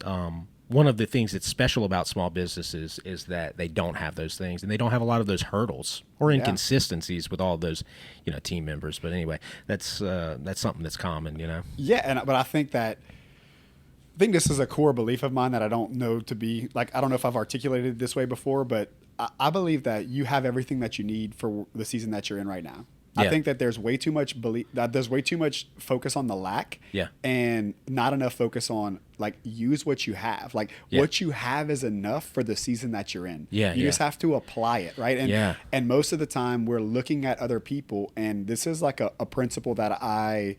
one of the things that's special about small businesses is that they don't have those things, and they don't have a lot of those hurdles or inconsistencies with all of those, you know, team members. But anyway, that's something that's common, you know. Yeah, but I think this is a core belief of mine that I don't know to be like, I don't know if I've articulated it this way before, but I believe that you have everything that you need for the season that you're in right now. Yeah. I think that there's way too much focus on the lack, and not enough focus on like use what you have. Like what you have is enough for the season that you're in. You just have to apply it, right? And most of the time we're looking at other people, and this is like a principle that I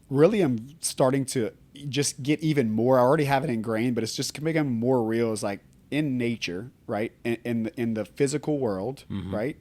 really am starting to just get even more. I already have it ingrained, but it's just becoming more real. Is like in nature, right? In the physical world, right?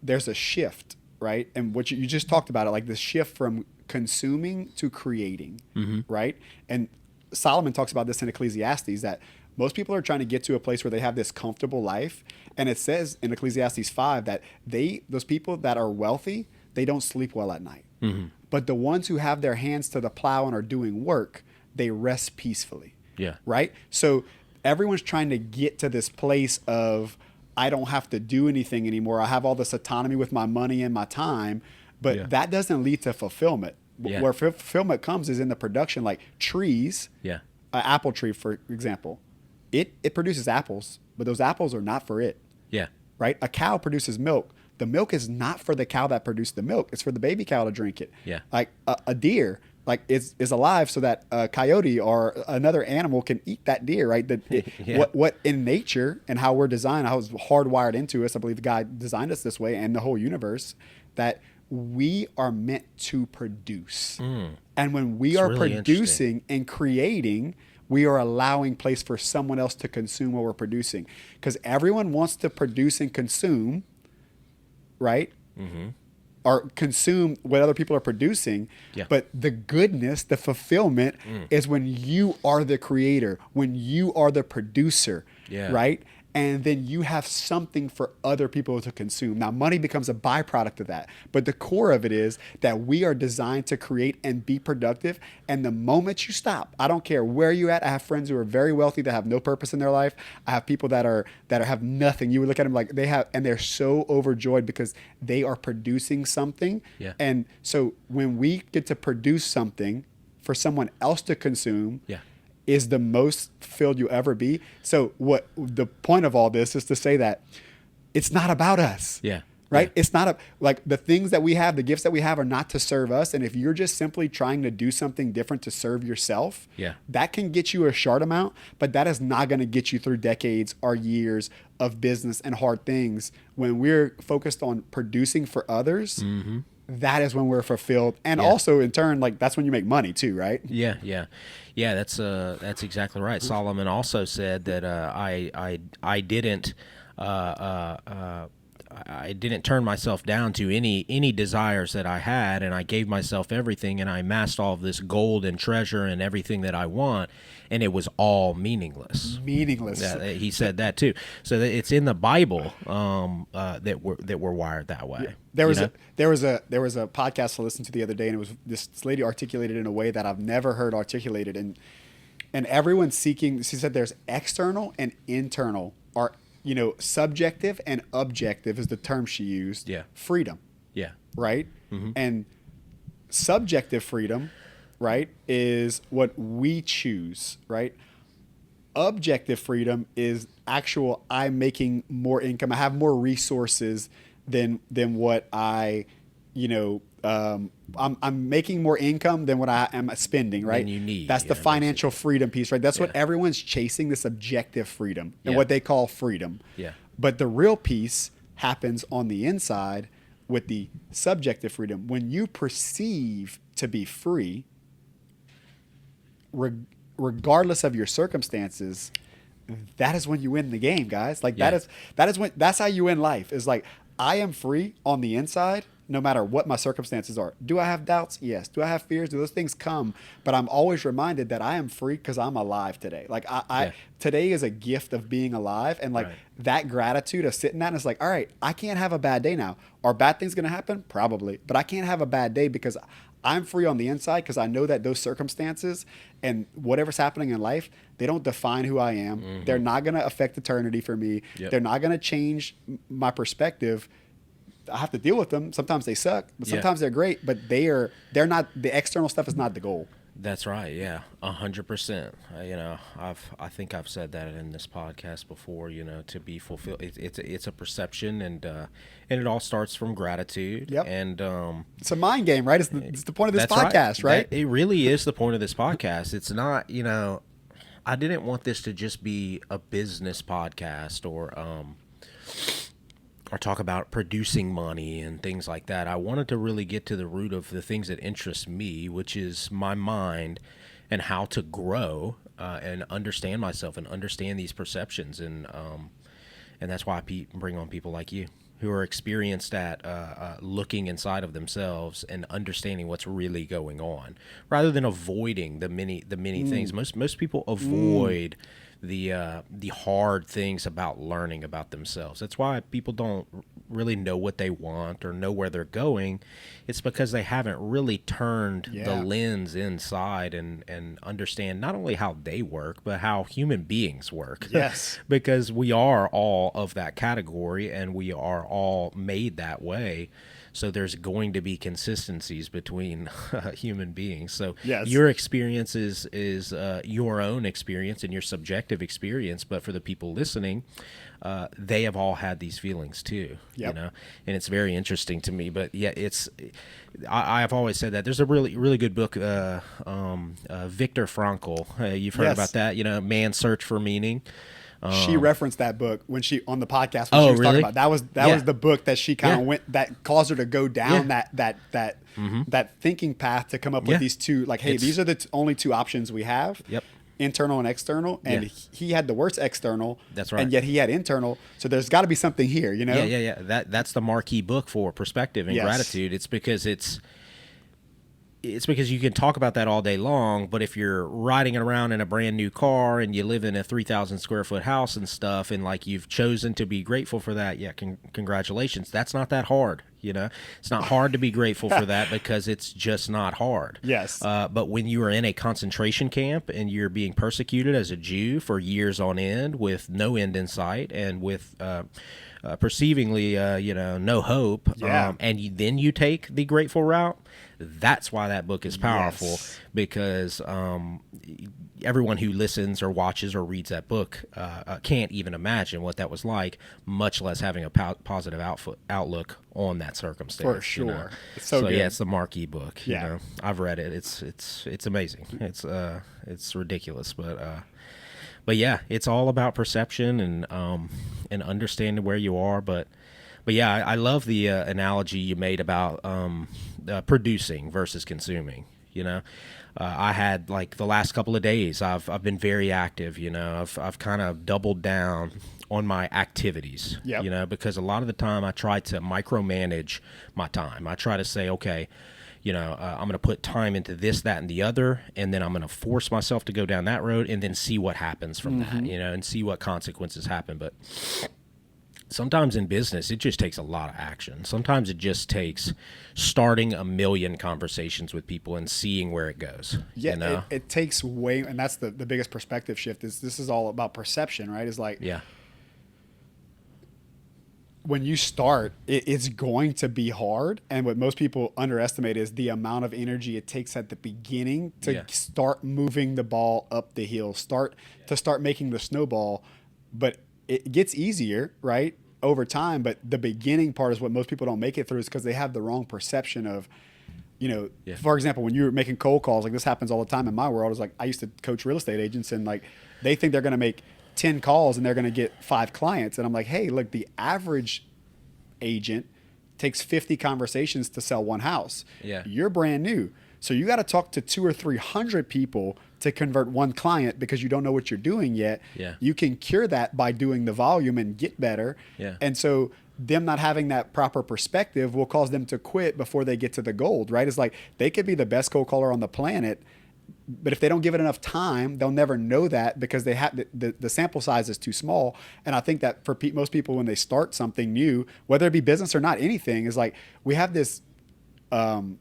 There's a shift, right? And what you just talked about it, like the shift from consuming to creating, right? And Solomon talks about this in Ecclesiastes, that Most people are trying to get to a place where they have this comfortable life. And it says in Ecclesiastes 5 that those people that are wealthy, they don't sleep well at night. Mm-hmm. But the ones who have their hands to the plow and are doing work, they rest peacefully. Yeah. Right? So everyone's trying to get to this place of, I don't have to do anything anymore. I have all this autonomy with my money and my time, but that doesn't lead to fulfillment. Yeah. Where fulfillment comes is in the production, like trees. Yeah. An apple tree, for example, it produces apples, but those apples are not for it. Yeah. Right? A cow produces milk. The milk is not for the cow that produced the milk. It's for the baby cow to drink it. Yeah. Like a deer, like is alive so that a coyote or another animal can eat that deer, right? What in nature and how we're designed, how it's hardwired into us. I believe God designed us this way, and the whole universe, that we are meant to produce. And when we are really producing and creating, we are allowing place for someone else to consume what we're producing. Because everyone wants to produce and consume, right? Mm-hmm. Or consume what other people are producing. Yeah. But the goodness, the fulfillment is when you are the creator, when you are the producer, right? And then you have something for other people to consume. Now, money becomes a byproduct of that. But the core of it is that we are designed to create and be productive. And the moment you stop, I don't care where you're at. I have friends who are very wealthy that have no purpose in their life. I have people that have nothing. You would look at them like they have, and they're so overjoyed because they are producing something. Yeah. And so when we get to produce something for someone else to consume, is the most filled you'll ever be. So what the point of all this is to say that it's not about us. Yeah. Right? It's not like the things that we have, the gifts that we have are not to serve us. And if you're just simply trying to do something different to serve yourself, that can get you a short amount, but that is not going to get you through decades or years of business and hard things. When we're focused on producing for others, that is when we're fulfilled. And also in turn, like that's when you make money too, right? Yeah. That's exactly right. Solomon also said that I didn't turn myself down to any desires that I had, and I gave myself everything, and I amassed all of this gold and treasure and everything that I want, and it was all meaningless. He said that too. So it's in the Bible that we're wired that way. Yeah. There was a podcast to listen to the other day, and it was this lady articulated in a way that I've never heard articulated, and everyone's seeking. She said there's external and internal, or subjective and objective is the term she used. Yeah. Freedom. Yeah. Right. Mm-hmm. And subjective freedom, right, is what we choose. Right. Objective freedom is actual. I'm making more income. I have more resources than what I, I'm making more income than what I am spending, right? Than you need. That's the financial freedom piece, right? That's what everyone's chasing, this objective freedom and what they call freedom. Yeah. But the real piece happens on the inside with the subjective freedom. When you perceive to be free, regardless of your circumstances, that is when you win the game, guys. Like that's how you win life. Is like, I am free on the inside, no matter what my circumstances are. Do I have doubts? Yes. Do I have fears? Do those things come? But I'm always reminded that I am free because I'm alive today. Like today is a gift of being alive, and like that gratitude of sitting that and it's like, all right, I can't have a bad day now. Are bad things going to happen? Probably, but I can't have a bad day because I'm free on the inside, because I know that those circumstances and whatever's happening in life, they don't define who I am. Mm-hmm. They're not going to affect eternity for me. Yep. They're not going to change my perspective. I have to deal with them. Sometimes they suck, but sometimes they're great, but they're not, the external stuff is not the goal. That's right. Yeah. 100%. I think I've said that in this podcast before, to be fulfilled. It's a perception, and it all starts from gratitude. Yep. And, it's a mind game, right? It's the point of this podcast, right? It really is the point of this podcast. It's not, I didn't want this to just be a business podcast or talk about producing money and things like that. I wanted to really get to the root of the things that interest me, which is my mind and how to grow and understand myself and understand these perceptions. And that's why I bring on people like you who are experienced at looking inside of themselves and understanding what's really going on, rather than avoiding the many things. Most people avoid the hard things about learning about themselves. That's why people don't really know what they want or know where they're going. It's because they haven't really turned the lens inside and understand not only how they work, but how human beings work. Yes. Because we are all of that category and we are all made that way. So there's going to be consistencies between human beings. So your experience is your own experience and your subjective experience. But for the people listening, they have all had these feelings too. You know, and it's very interesting to me. But yeah, I've always said that there's a really good book, Viktor Frankl. You've heard about that? You know, Man's Search for Meaning. She referenced that book when she on the podcast when she was talking about that was the book that she kind of went that caused her to go down that thinking path to come up with these two, like, hey, these are the only two options we have. Internal and external, and he had the worst external. That's right. And yet he had internal. So there's got to be something here, you know? That's the marquee book for perspective and gratitude. It's because you can talk about that all day long, but if you're riding around in a brand new car and you live in a 3,000 square foot house and stuff, and like you've chosen to be grateful for that, congratulations. That's not that hard. You know, it's not hard to be grateful for that because it's just not hard. Yes. But when you are in a concentration camp and you're being persecuted as a Jew for years on end with no end in sight and with perceivingly, no hope, and then you take the grateful route, that's why that book is powerful, because everyone who listens or watches or reads that book can't even imagine what that was like, much less having a positive outlook on that circumstance. For sure. You know? It's so good. Yeah, it's the marquee book. You know? I've read it. It's amazing. It's ridiculous, but yeah, it's all about perception and understanding where you are. But yeah, I love the analogy you made about producing versus consuming. You know, I had, like, the last couple of days, I've been very active. You know, I've kind of doubled down on my activities. You know, because a lot of the time I try to micromanage my time. I try to say, okay, you know, I'm going to put time into this, that, and the other, and then I'm going to force myself to go down that road and then see what happens from that, you know, and see what consequences happen. But sometimes in business, it just takes a lot of action. Sometimes it just takes starting a million conversations with people and seeing where it goes. Yeah, you know? it takes way, and that's the biggest perspective shift. This is all about perception, right? It's like, when you start, it's going to be hard. And what most people underestimate is the amount of energy it takes at the beginning to start moving the ball up the hill, start making the snowball. But it gets easier, right, over time. But the beginning part is what most people don't make it through, is because they have the wrong perception of, you know, for example, when you're making cold calls, like this happens all the time in my world. It's like, I used to coach real estate agents, and like they think they're going to make 10 calls and they're going to get 5 clients. And I'm like, hey, look, the average agent takes 50 conversations to sell one house. You're brand new. So you got to talk to 200 or 300 people to convert one client because you don't know what you're doing yet. You can cure that by doing the volume and get better. And so them not having that proper perspective will cause them to quit before they get to the gold, right? It's like they could be the best cold caller on the planet, but if they don't give it enough time, they'll never know that, because they have the sample size is too small. And I think that for most people, when they start something new, whether it be business or not, anything, is like we have this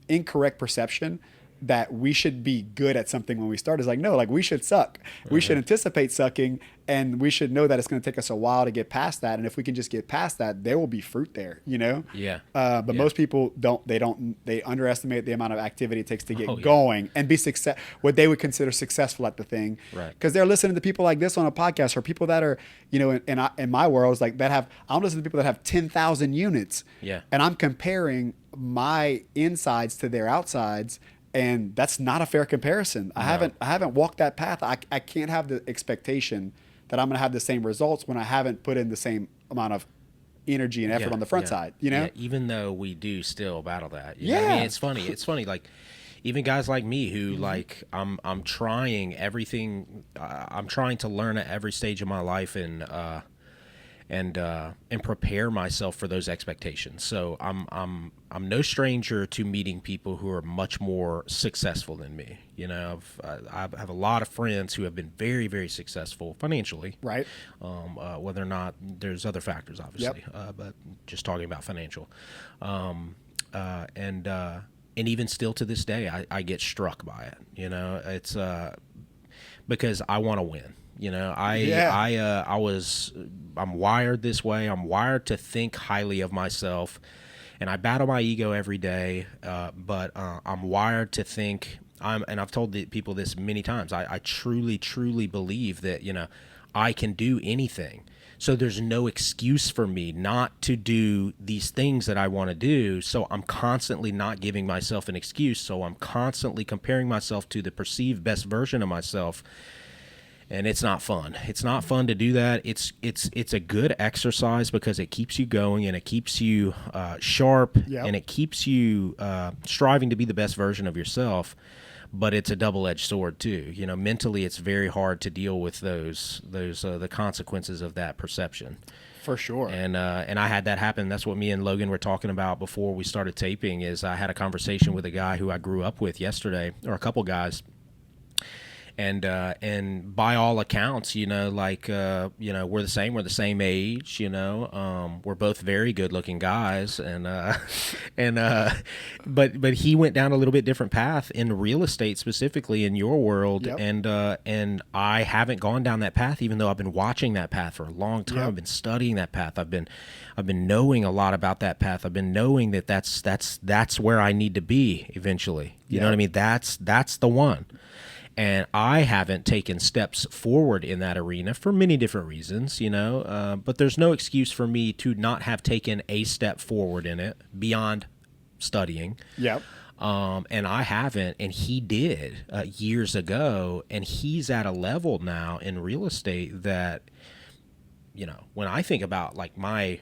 incorrect perception that we should be good at something when we start. Is like, no, like we should suck. We should anticipate sucking, and we should know that it's going to take us a while to get past that. And if we can just get past that, there will be fruit there, you know? But most people they underestimate the amount of activity it takes to get going and be what they would consider successful at the thing. Because they're listening to people like this on a podcast, or people that are, you know, in my world, is like I'm listening to people that have 10,000 units. And I'm comparing my insides to their outsides. And that's not a fair comparison. I haven't walked that path. I can't have the expectation that I'm going to have the same results when I haven't put in the same amount of energy and effort on the front side, you know? Even though we do still battle that. You know what I mean? It's funny. Like, even guys like me who like, I'm trying everything. I'm trying to learn at every stage of my life. And and prepare myself for those expectations. So I'm no stranger to meeting people who are much more successful than me. You know, I have a lot of friends who have been very, very successful financially. Right. Whether or not there's other factors, obviously, but just talking about financial, and even still to this day, I get struck by it. You know, it's because I want to win. You know, I'm wired this way. I'm wired to think highly of myself, and I battle my ego every day. But I'm wired to think. And I've told people this many times. I truly, truly believe that, you know, I can do anything. So there's no excuse for me not to do these things that I want to do. So I'm constantly not giving myself an excuse. So I'm constantly comparing myself to the perceived best version of myself. And it's not fun. It's not fun to do that. It's a good exercise because it keeps you going and it keeps you sharp and it keeps you striving to be the best version of yourself. But it's a double-edged sword too. You know, mentally, it's very hard to deal with the consequences of that perception. For sure. And I had that happen. That's what me and Logan were talking about before we started taping. Is I had a conversation with a guy who I grew up with yesterday, or a couple guys. And by all accounts, you know, like, you know, we're the same age, you know, we're both very good looking guys. But he went down a little bit different path in real estate, specifically in your world. And I haven't gone down that path, even though I've been watching that path for a long time. I've been studying that path. I've been knowing a lot about that path. I've been knowing that that's where I need to be eventually. You know what I mean? That's the one. And I haven't taken steps forward in that arena for many different reasons, you know, but there's no excuse for me to not have taken a step forward in it beyond studying. And I haven't, and he did years ago, and he's at a level now in real estate that, you know, when I think about like my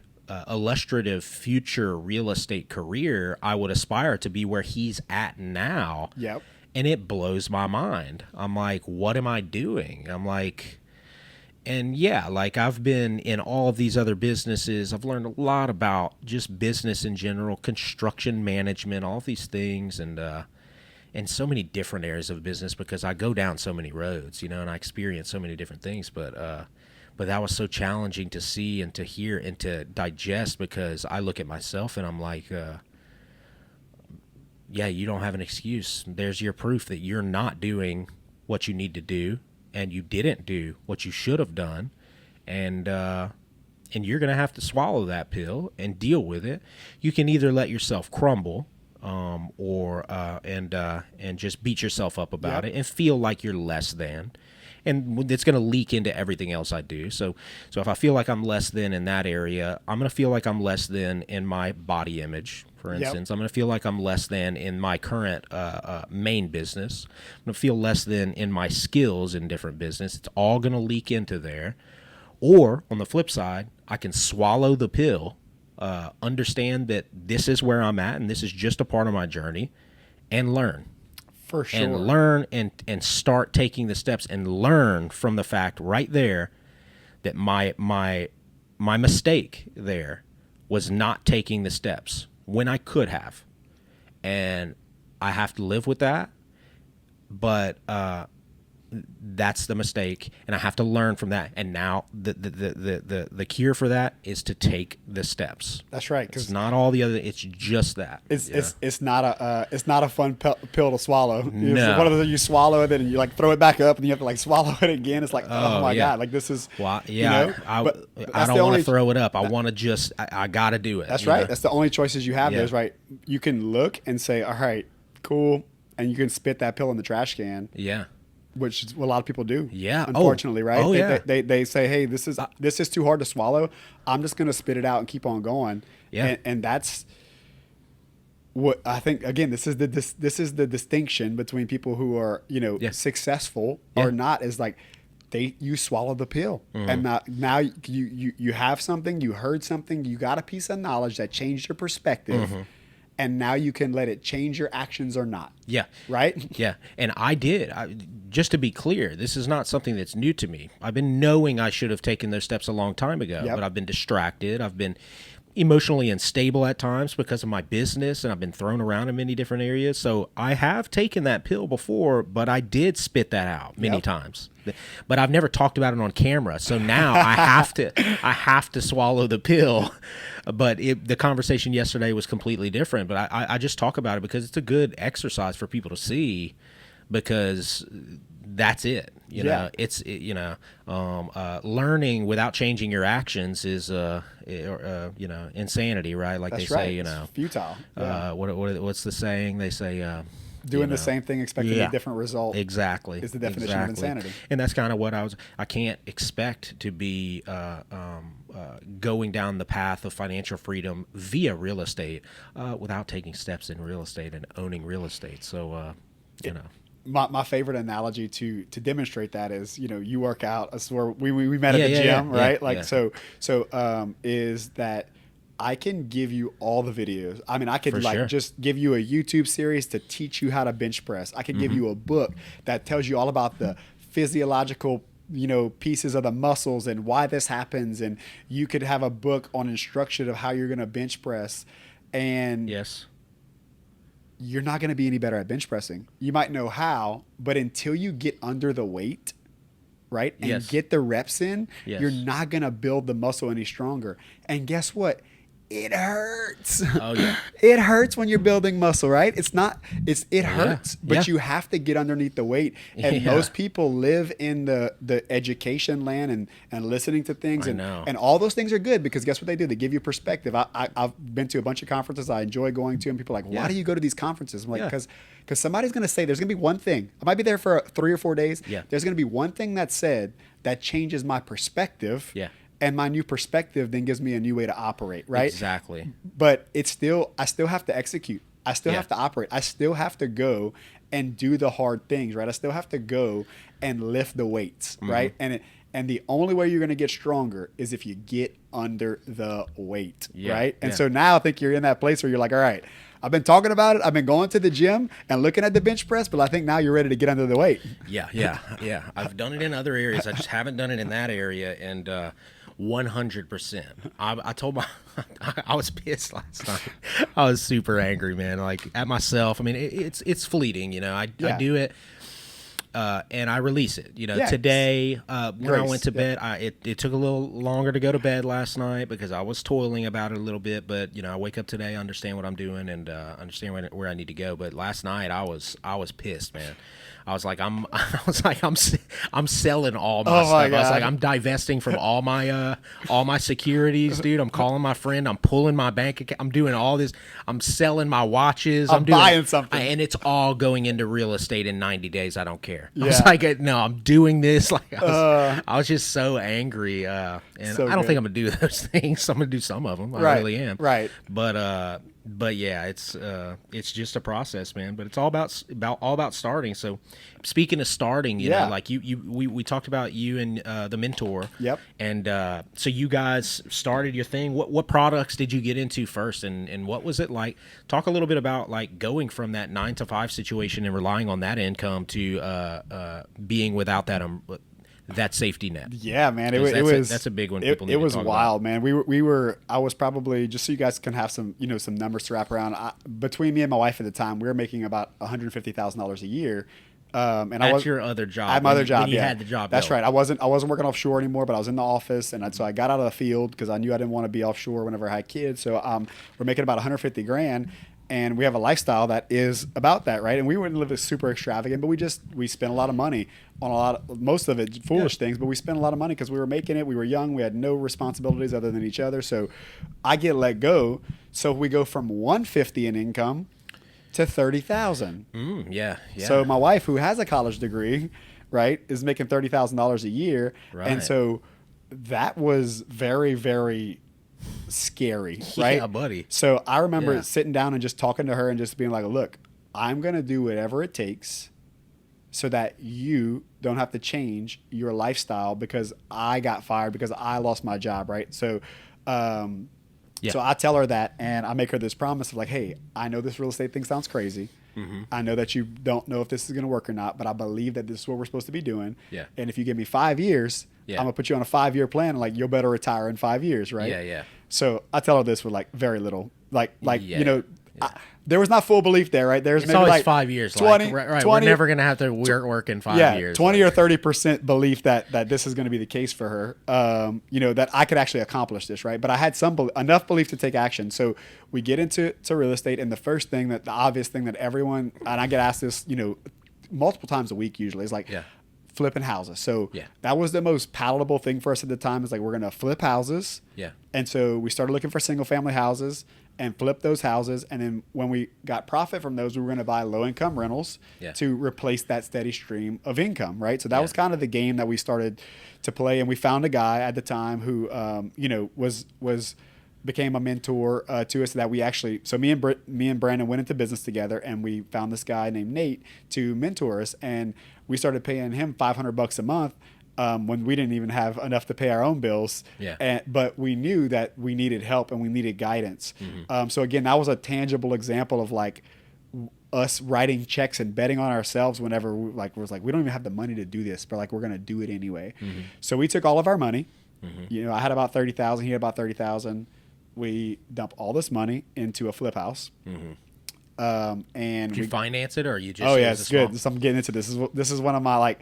illustrative future real estate career, I would aspire to be where he's at now. And it blows my mind. I'm like, what am I doing? I'm like, and yeah, like I've been in all of these other businesses. I've learned a lot about just business in general, construction management, all these things, and so many different areas of business because I go down so many roads, you know, and I experience so many different things. But that was so challenging to see and to hear and to digest because I look at myself and I'm like, yeah, you don't have an excuse. There's your proof that you're not doing what you need to do, and you didn't do what you should have done, and you're gonna have to swallow that pill and deal with it. You can either let yourself crumble, or just beat yourself up about it and feel like you're less than, and it's gonna leak into everything else I do. So if I feel like I'm less than in that area, I'm gonna feel like I'm less than in my body image. For instance, I'm going to feel like I'm less than in my current main business. I'm going to feel less than in my skills in different business. It's all going to leak into there. Or on the flip side, I can swallow the pill, understand that this is where I'm at and this is just a part of my journey, and learn. For sure. And learn and start taking the steps and learn from the fact right there that my mistake there was not taking the steps when I could have, and I have to live with that, but that's the mistake, and I have to learn from that. And now the cure for that is to take the steps. That's right. Because it's not all the other. It's just that. It's not a fun pill to swallow. No. It's one of those you swallow it and you like throw it back up and you have to like swallow it again. It's like oh my god, like this is. Well, yeah, you know? I don't want to throw it up. I want to just I got to do it. That's right. Know? That's the only choices you have. There's right. You can look and say, all right, cool, and you can spit that pill in the trash can. Yeah. Which is what a lot of people do. Yeah. Unfortunately, right? Oh, yeah. They say, hey, this is too hard to swallow. I'm just going to spit it out and keep on going. Yeah. And that's what I think. Again, this is the distinction between people who are successful or not. Is like you swallow the pill, and now you have something, you heard something, you got a piece of knowledge that changed your perspective. and now you can let it change your actions or not. Yeah. Right? Yeah. And I did. Just to be clear, this is not something that's new to me. I've been knowing I should have taken those steps a long time ago, but I've been distracted. I've been emotionally unstable at times because of my business, and I've been thrown around in many different areas. So I have taken that pill before, but I did spit that out many times. But I've never talked about it on camera. So now I have to swallow the pill. But the conversation yesterday was completely different. But I just talk about it because it's a good exercise for people to see, because that's it. You know, it's learning without changing your actions is insanity, right? Like That's they say, it's futile. What's the saying? They say doing the same thing, expecting a different result. Exactly. Is the definition of insanity. And that's kind of what I can't expect to be going down the path of financial freedom via real estate without taking steps in real estate and owning real estate. So, My favorite analogy to demonstrate that is, you work out. That's where we met at the gym, right? So is that I can give you all the videos. I mean, I could just give you a YouTube series to teach you how to bench press. I could give you a book that tells you all about the physiological, pieces of the muscles and why this happens. And you could have a book on instruction of how you're going to bench press. And you're not going to be any better at bench pressing. You might know how, but until you get under the weight, right, and get the reps in, you're not going to build the muscle any stronger. And guess what? It hurts. Oh yeah. It hurts when you're building muscle, right? It hurts, but you have to get underneath the weight. And most people live in the education land and listening to things. And all those things are good, because guess what they do? They give you perspective. I've been to a bunch of conferences I enjoy going to, and people are like, why do you go to these conferences? I'm like, because somebody's going to say, there's going to be one thing. I might be there for 3 or 4 days. Yeah. There's going to be one thing that's said that changes my perspective. Yeah. And my new perspective then gives me a new way to operate, right? Exactly. But I still have to execute. I still have to operate. I still have to go and do the hard things, right? I still have to go and lift the weights, right? And the only way you're going to get stronger is if you get under the weight, right? And so now I think you're in that place where you're like, all right, I've been talking about it. I've been going to the gym and looking at the bench press, but I think now you're ready to get under the weight. Yeah. I've done it in other areas. I just haven't done it in that area. And 100%. I told I was pissed last night. I was super angry, man. Like at myself. I mean, it's fleeting. I do it. And I release it. Today when I went to bed, it took a little longer to go to bed last night because I was toiling about it a little bit. But I wake up today, understand what I'm doing, and understand where I need to go. But last night I was pissed, man. I was like, I'm selling all my stuff. I was like, I'm divesting from all my securities, dude. I'm calling my friend. I'm pulling my bank account. I'm doing all this. I'm selling my watches. I'm buying something, and it's all going into real estate in 90 days. I don't care. I was like, no, I'm doing this. Like I was just so angry, and so I don't think I'm gonna do those things. I'm gonna do some of them. I really am. Right. But yeah, it's just a process, man. But it's all about starting. So speaking of starting, you know, like we talked about you and the mentor. Yep. And so you guys started your thing. What products did you get into first, and what was it like? Talk a little bit about like going from that 9-to-5 situation and relying on that income to being without that safety net. Yeah, man. That's a big one. People need it was to talk wild, about. man. I was probably, just so you guys can have some numbers to wrap around. Between me and my wife at the time, we were making about $150,000 a year. And That's your other job. At my other job, when you had the job. That's right. I wasn't working offshore anymore, but I was in the office, and so I got out of the field because I knew I didn't want to be offshore whenever I had kids. So we're making about $150,000. And we have a lifestyle that is about that, right? And we wouldn't live as super extravagant, but we spent a lot of money on most of it foolish things, but we spent a lot of money because we were making it. We were young. We had no responsibilities other than each other. So I get let go. So we go from $150,000 in income to $30,000. Yeah. So my wife, who has a college degree, right, is making $30,000 a year. Right. And so that was very, very scary, right? Yeah, buddy. So I remember sitting down and just talking to her and just being like, look, I'm going to do whatever it takes so that you don't have to change your lifestyle because I got fired, because I lost my job, right? So Yeah. So I tell her that, and I make her this promise of like, hey, I know this real estate thing sounds crazy. I know that you don't know if this is going to work or not, but I believe that this is what we're supposed to be doing. Yeah. And if you give me 5 years, I'm going to put you on a 5-year plan. And like, you'll better retire in 5 years, right? Yeah. So I tell her this with like very little, you know, there was not full belief there, right? There's It's maybe always like 5 years. 20, right. 20, We're never going to have to work in 5 years. 20 or 30% belief that this is going to be the case for her. You know, that I could actually accomplish this, right? But I had enough belief to take action. So we get into real estate, and the obvious thing that everyone, and I get asked this, you know, multiple times a week usually, is like, flipping houses. So that was the most palatable thing for us at the time, is like, we're going to flip houses. Yeah. And so we started looking for single family houses and flip those houses. And then when we got profit from those, we were going to buy low income rentals to replace that steady stream of income. Right. So that was kind of the game that we started to play. And we found a guy at the time who, you know, became a mentor to us, that we actually, so me and Brandon went into business together, and we found this guy named Nate to mentor us. And we started paying him $500 a month when we didn't even have enough to pay our own bills. But we knew that we needed help and we needed guidance. So again, that was a tangible example of like us writing checks and betting on ourselves whenever we was like, we don't even have the money to do this, but like, we're going to do it anyway. So we took all of our money. You know, I had about 30,000, he had about 30,000. We dump all this money into a flip house. And did you finance it, or you just? Oh yeah, it's good. So I'm getting into this. This is one of my like,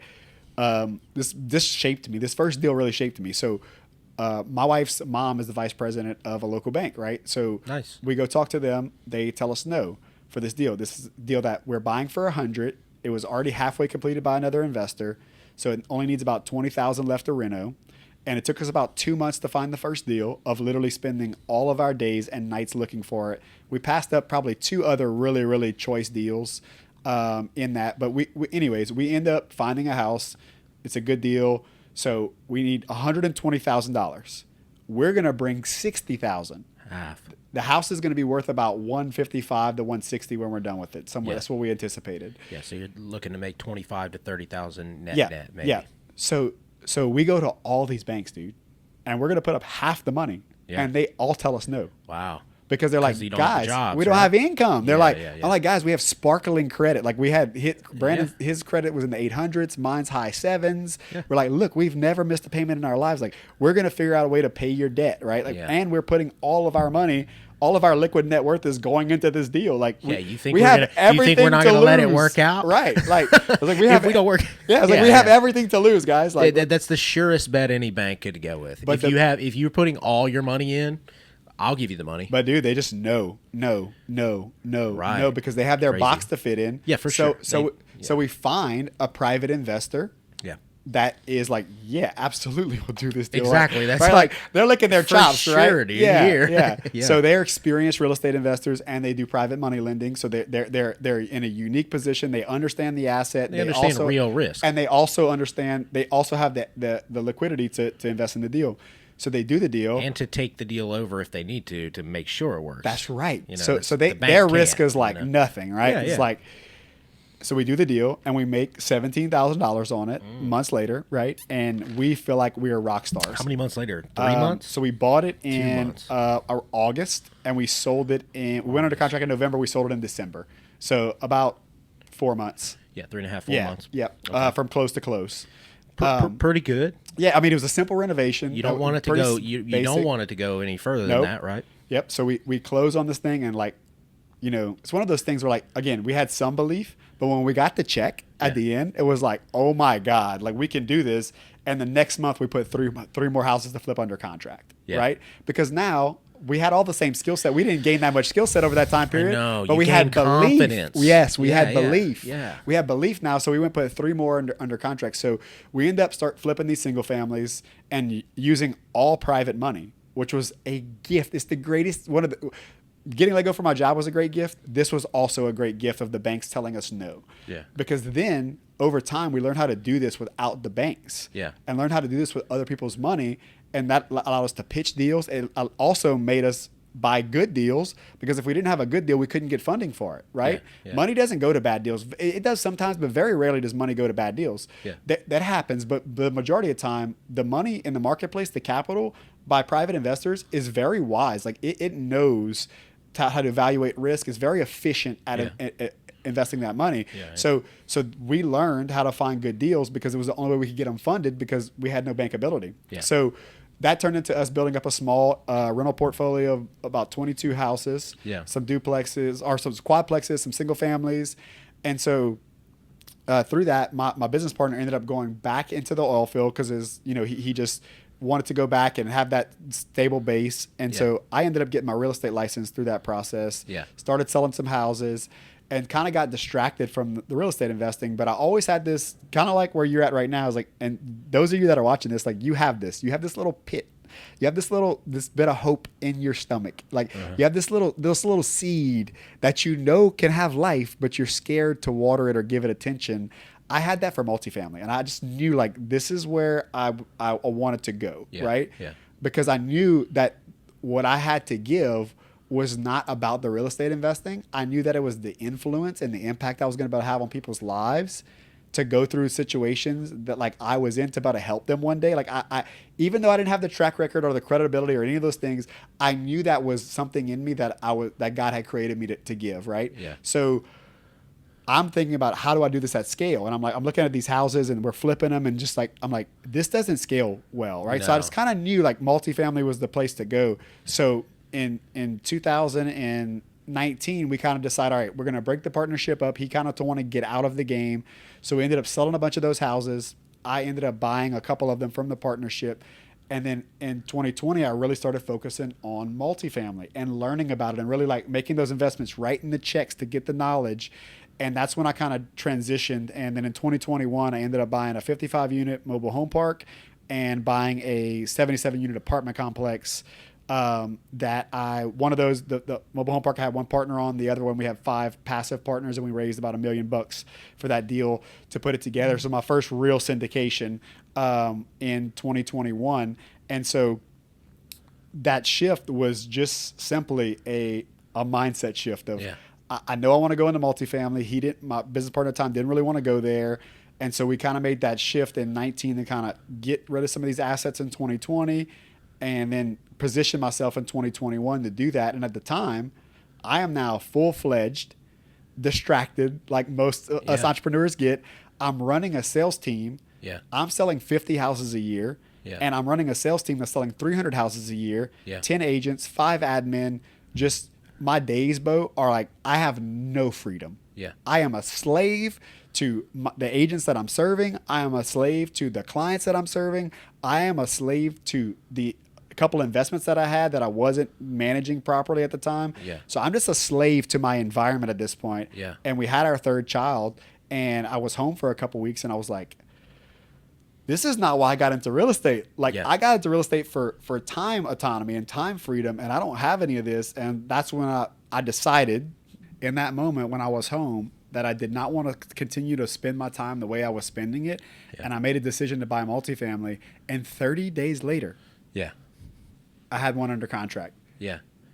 this shaped me. This first deal really shaped me. So, my wife's mom is the vice president of a local bank, right? So we go talk to them. They tell us no for this deal. This is a deal that we're buying for 100. It was already halfway completed by another investor, so it only needs about 20,000 left to reno. And it took us about 2 months to find the first deal, of literally spending all of our days and nights looking for it. We passed up probably 2 other really, really choice deals in that. But we end up finding a house. It's a good deal. So we need $120,000. We're going to bring $60,000. Half. The house is going to be worth about $155,000 to $160,000 when we're done with it. Somewhere that's what we anticipated. Yeah, so you're looking to make $25,000 to $30,000 net, maybe. Yeah. So we go to all these banks, dude, and we're going to put up half the money, and they all tell us no. Wow. Because they're like, guys, jobs, we don't have income. They're like, yeah. I'm like, guys, we have sparkling credit. Like we had Brandon, his credit was in the 800s, mine's high 7s. Yeah. We're like, look, we've never missed a payment in our lives. Like, we're going to figure out a way to pay your debt, right? Like, and we're putting all of our money, all of our liquid net worth is going into this deal. Like, you think we're not going to let it work out? Right. Like, I was like, we have, if we don't work. Yeah, I was like, we have everything to lose, guys. Like, that's the surest bet any bank could go with. But if you're putting all your money in, I'll give you the money. But dude, they just no, because they have their box to fit in. Yeah, for sure. So we find a private investor. Yeah. That is like, yeah, absolutely, we'll do this deal. Exactly. That's right? Like they're licking their chops, sure, right? Dude. Yeah. So they're experienced real estate investors, and they do private money lending. So they're in a unique position. They understand the asset. They understand real risk, and they also understand. They also have the liquidity to invest in the deal. So they do the deal and to take the deal over if they need to make sure it works. That's right. You know, so their risk is like nothing, right? It's like, so we do the deal and we make $17,000 on it months later, right? And we feel like we are rock stars. How many months later? 3 months? So we bought it in August, and we sold it we went under contract in November. We sold it in December. So about 4 months. Yeah, 3.5, 4 months. Yeah, okay. From close to close. Pretty good. Yeah, I mean, it was a simple renovation. You don't want it to go. You don't want it to go any further than that, right? Yep. So we close on this thing, and like, you know, it's one of those things where like, again, we had some belief, but when we got the check at the end, it was like, oh my God, like we can do this. And the next month we put three more houses to flip under contract, right? Because now we had all the same skill set. We didn't gain that much skill set over that time period, but we had belief. Confidence. Yes, we had belief. Yeah. We had belief now, so we went put 3 more under contract. So we end up start flipping these single families and using all private money, which was a gift. It's the greatest getting let go from my job was a great gift. This was also a great gift of the banks telling us no. Yeah. Because then over time we learned how to do this without the banks. Yeah. And learned how to do this with other people's money. And that allowed us to pitch deals. It also made us buy good deals, because if we didn't have a good deal, we couldn't get funding for it, right? Yeah. Money doesn't go to bad deals. It does sometimes, but very rarely does money go to bad deals. Yeah. That happens, but the majority of the time, the money in the marketplace, the capital, by private investors is very wise. Like it knows how to evaluate risk. It's very efficient at investing that money. So we learned how to find good deals because it was the only way we could get them funded because we had no bankability. So that turned into us building up a small rental portfolio of about 22 houses, some duplexes or some quadplexes, some single families. And so through that, my business partner ended up going back into the oil field because he just wanted to go back and have that stable base. And so I ended up getting my real estate license through that process. Started selling some houses and kind of got distracted from the real estate investing. But I always had this kind of like where you're at right now is like, and those of you that are watching this, like you have this little pit. You have this bit of hope in your stomach. Like you have this little seed that can have life, but you're scared to water it or give it attention. I had that for multifamily, and I just knew like this is where I wanted to go, right? Because I knew that what I had to give was not about the real estate investing. I knew that it was the influence and the impact I was going to have on people's lives to go through situations that like I was in to about to help them one day. Like I even though I didn't have the track record or the credibility or any of those things, I knew that was something in me that God had created me to give, right? So I'm thinking about how do I do this at scale? And I'm looking at these houses and we're flipping them and just like, I'm like, this doesn't scale well, right? No. So I just kind of knew like multifamily was the place to go. So in 2019, we kind of decided, all right, we're going to break the partnership up. He kind of want to get out of the game. So we ended up selling a bunch of those houses. I ended up buying a couple of them from the partnership. And then in 2020, I really started focusing on multifamily and learning about it and really like making those investments, writing the checks to get the knowledge. And that's when I kind of transitioned. And then in 2021, I ended up buying a 55 unit mobile home park and buying a 77 unit apartment complex. One of those, the mobile home park I had one partner on, the other one we had 5 passive partners, and we raised about $1 million for that deal to put it together. So my first real syndication in 2021. And so that shift was just simply a mindset shift of, I know I want to go into multifamily. My business partner at the time didn't really want to go there. And so we kind of made that shift in 19 to kind of get rid of some of these assets in 2020 and then position myself in 2021 to do that. And at the time, I am now full-fledged, distracted, like most us entrepreneurs get. I'm running a sales team. I'm selling 50 houses a year. And I'm running a sales team that's selling 300 houses a year, 10 agents, 5 admin. Just my days, Beau, are like, I have no freedom. I am a slave to the agents that I'm serving. I am a slave to the clients that I'm serving. I am a slave to the couple investments that I had that I wasn't managing properly at the time. So I'm just a slave to my environment at this point. And we had our 3rd child, and I was home for a couple weeks, and I was like, this is not why I got into real estate. Like I got into real estate for time autonomy and time freedom, and I don't have any of this. And that's when I decided in that moment when I was home that I did not want to continue to spend my time the way I was spending it. And I made a decision to buy multifamily. And 30 days later, I had one under contract.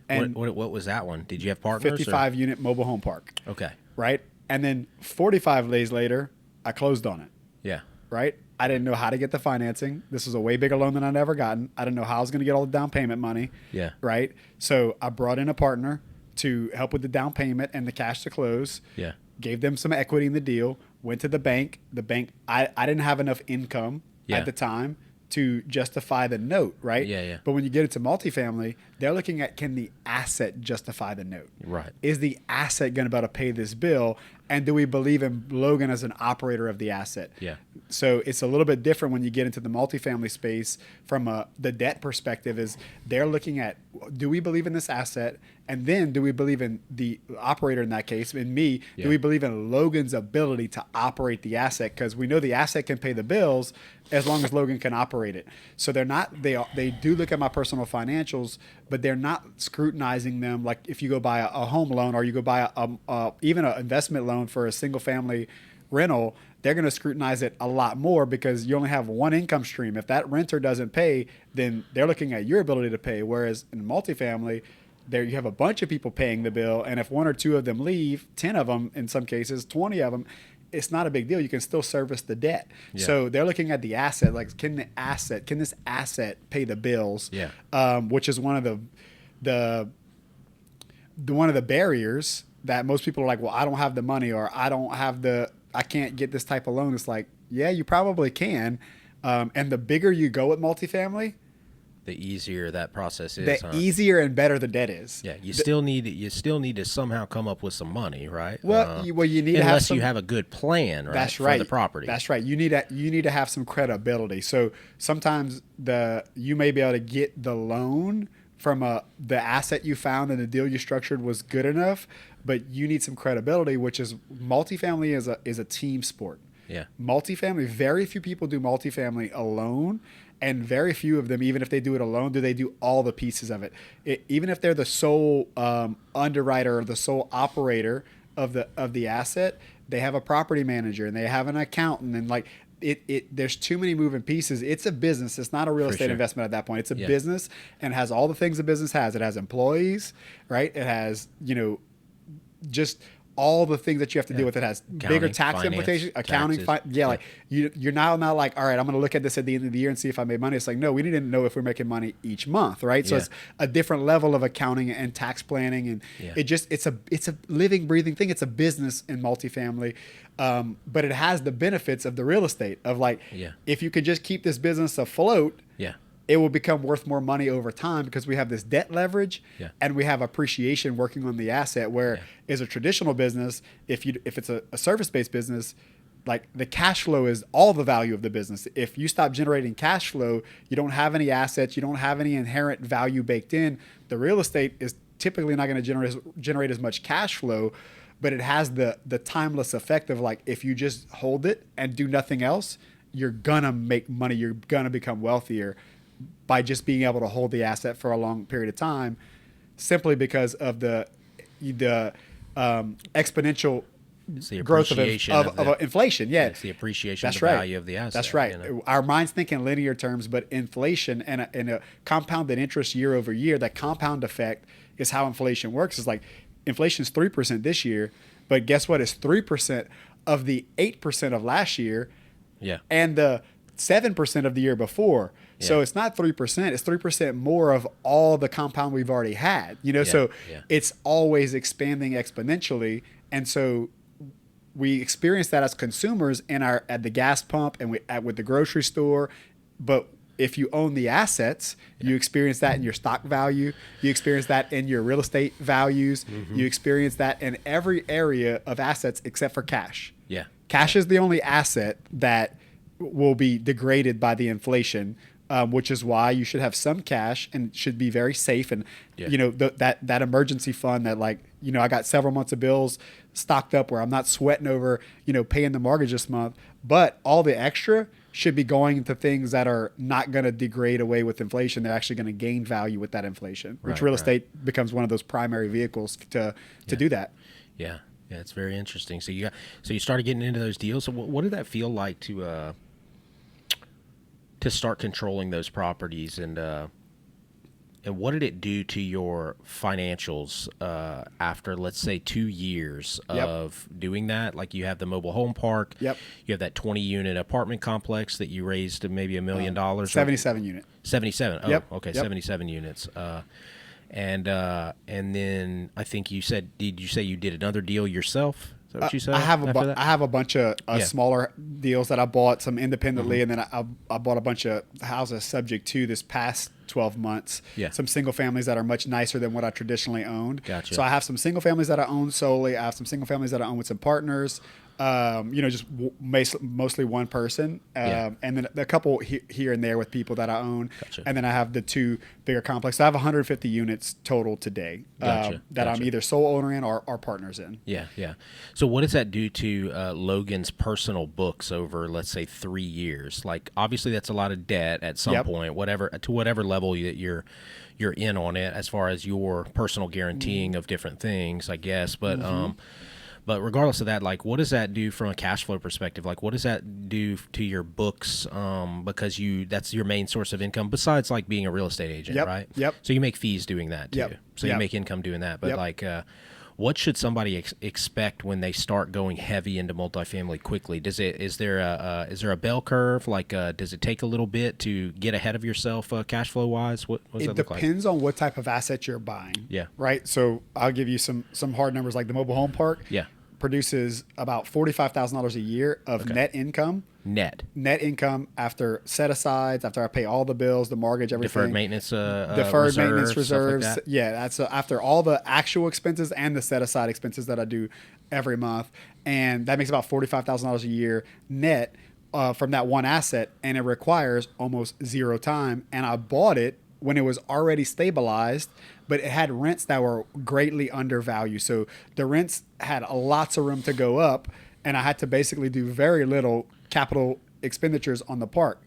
And what was that one? Did you have partners? 55 unit mobile home park. Okay. Right. And then 45 days later, I closed on it. Right. I didn't know how to get the financing. This was a way bigger loan than I'd ever gotten. I didn't know how I was going to get all the down payment money. Right. So I brought in a partner to help with the down payment and the cash to close. Gave them some equity in the deal. Went to the bank. I didn't have enough income at the time to justify the note, right? But when you get into multifamily, they're looking at, can the asset justify the note? Right. Is the asset going to be able to pay this bill? And do we believe in Logan as an operator of the asset? So it's a little bit different when you get into the multifamily space from the debt perspective is they're looking at, do we believe in this asset? And then do we believe in the operator in that case, in me? Do we believe in Logan's ability to operate the asset? Because we know the asset can pay the bills as long as Logan can operate it. So they do look at my personal financials, but they're not scrutinizing them like if you go buy a home loan or you go buy even an investment loan for a single family rental. They're going to scrutinize it a lot more because you only have one income stream. If that renter doesn't pay, then they're looking at your ability to pay. Whereas in multifamily, there you have a bunch of people paying the bill, and if 1 or 2 of them leave, 10 of them in some cases, 20 of them, it's not a big deal. You can still service the debt. Yeah. So they're looking at the asset, like can this asset pay the bills? Yeah. Which is one of the one of the barriers that most people are like, well, I don't have the money, or I can't get this type of loan. It's like, yeah, you probably can. And the bigger you go with multifamily, the easier that process is. The easier and better the debt is. Yeah, you still need to somehow come up with some money, right? Well, you need to have unless you have a good plan, right? That's right. For the property. That's right. You need to have some credibility. So sometimes you may be able to get the loan from the asset you found and the deal you structured was good enough, but you need some credibility, which is multifamily is a team sport. Yeah. Multifamily, very few people do multifamily alone, and very few of them, even if they do it alone, do they do all the pieces of it. Even if they're the sole underwriter or the sole operator of the asset, they have a property manager and they have an accountant, and like there's too many moving pieces. It's a business. It's not a real estate investment at that point. It's a business, and has all the things a business has. It has employees, right? It has, just all the things that you have to deal with. It has bigger tax implications, accounting. Like you're now not like, all right, I'm going to look at this at the end of the year and see if I made money. It's like, no, we need to know if we're making money each month, right? So it's a different level of accounting and tax planning, and it's a living, breathing thing. It's a business in multifamily, but it has the benefits of the real estate of like, if you could just keep this business afloat, it will become worth more money over time because we have this debt leverage and we have appreciation working on the asset, where is a traditional business, if it's a service-based business, like the cash flow is all the value of the business. If you stop generating cash flow, you don't have any assets, you don't have any inherent value baked in. The real estate is typically not going to generate as much cash flow, but it has the timeless effect of like, if you just hold it and do nothing else, you're gonna make money, you're gonna become wealthier by just being able to hold the asset for a long period of time, simply because of the exponential growth of inflation. Yeah, it's the appreciation of the value of the asset. That's right. Our minds think in linear terms, but inflation and a compounded interest year over year, that compound effect is how inflation works. It's like inflation is 3% this year, but guess what? It's 3% of the 8% of last year, and the 7% of the year before. So it's not 3%, it's 3% more of all the compound we've already had, so it's always expanding exponentially. And so we experience that as consumers at the gas pump and with the grocery store. But if you own the assets, you experience that in your stock value, you experience that in your real estate values, you experience that in every area of assets except for cash. Cash is the only asset that will be degraded by the inflation, which is why you should have some cash and should be very safe. And that emergency fund that, like, I got several months of bills stocked up where I'm not sweating over paying the mortgage this month, but all the extra should be going into things that are not going to degrade away with inflation. They're actually going to gain value with that inflation, which real estate becomes one of those primary vehicles to do that. Yeah, it's very interesting. So you started getting into those deals. So what did that feel like to start controlling those properties, and what did it do to your financials after, let's say, 2 years of doing that? Like, you have the mobile home park, you have that 20-unit apartment complex that you raised to maybe $1 million. 77 unit. 77. Oh, okay, 77 units. And then I think did you say you did another deal yourself? Is that what you said? I have a bunch of smaller deals that I bought, some independently, and then I bought a bunch of houses subject to this past 12 months. Some single families that are much nicer than what I traditionally owned. Gotcha. So I have some single families that I own solely. I have some single families that I own with some partners. Just mostly one person, and then a couple here and there with people that I own. Gotcha. And then I have the two bigger complexes. I have 150 units total today that I'm either sole owner in or partners in. Yeah. So what does that do to Logan's personal books over, let's say, 3 years? Like, obviously that's a lot of debt at some point, whatever level that you're in on it, as far as your personal guaranteeing of different things, I guess. But But regardless of that, like, what does that do from a cash flow perspective? Like, what does that do to your books? Because that's your main source of income, besides like being a real estate agent, right? Yep. So you make fees doing that too. Yep. So you make income doing that. But like, What should somebody expect when they start going heavy into multifamily quickly? Is there a bell curve? Like, does it take a little bit to get ahead of yourself cash flow wise? What does that look like? It depends on what type of asset you're buying. Yeah. Right. So I'll give you some hard numbers. Like the mobile home park. Yeah. Produces about $45,000 a year of net income. Net income after set asides, after I pay all the bills, the mortgage, everything. Deferred maintenance reserves. Like that. Yeah, that's after all the actual expenses and the set aside expenses that I do every month, and that makes about $45,000 a year net from that one asset, and it requires almost zero time. And I bought it when it was already stabilized, but it had rents that were greatly undervalued. So the rents had lots of room to go up, and I had to basically do very little capital expenditures on the park.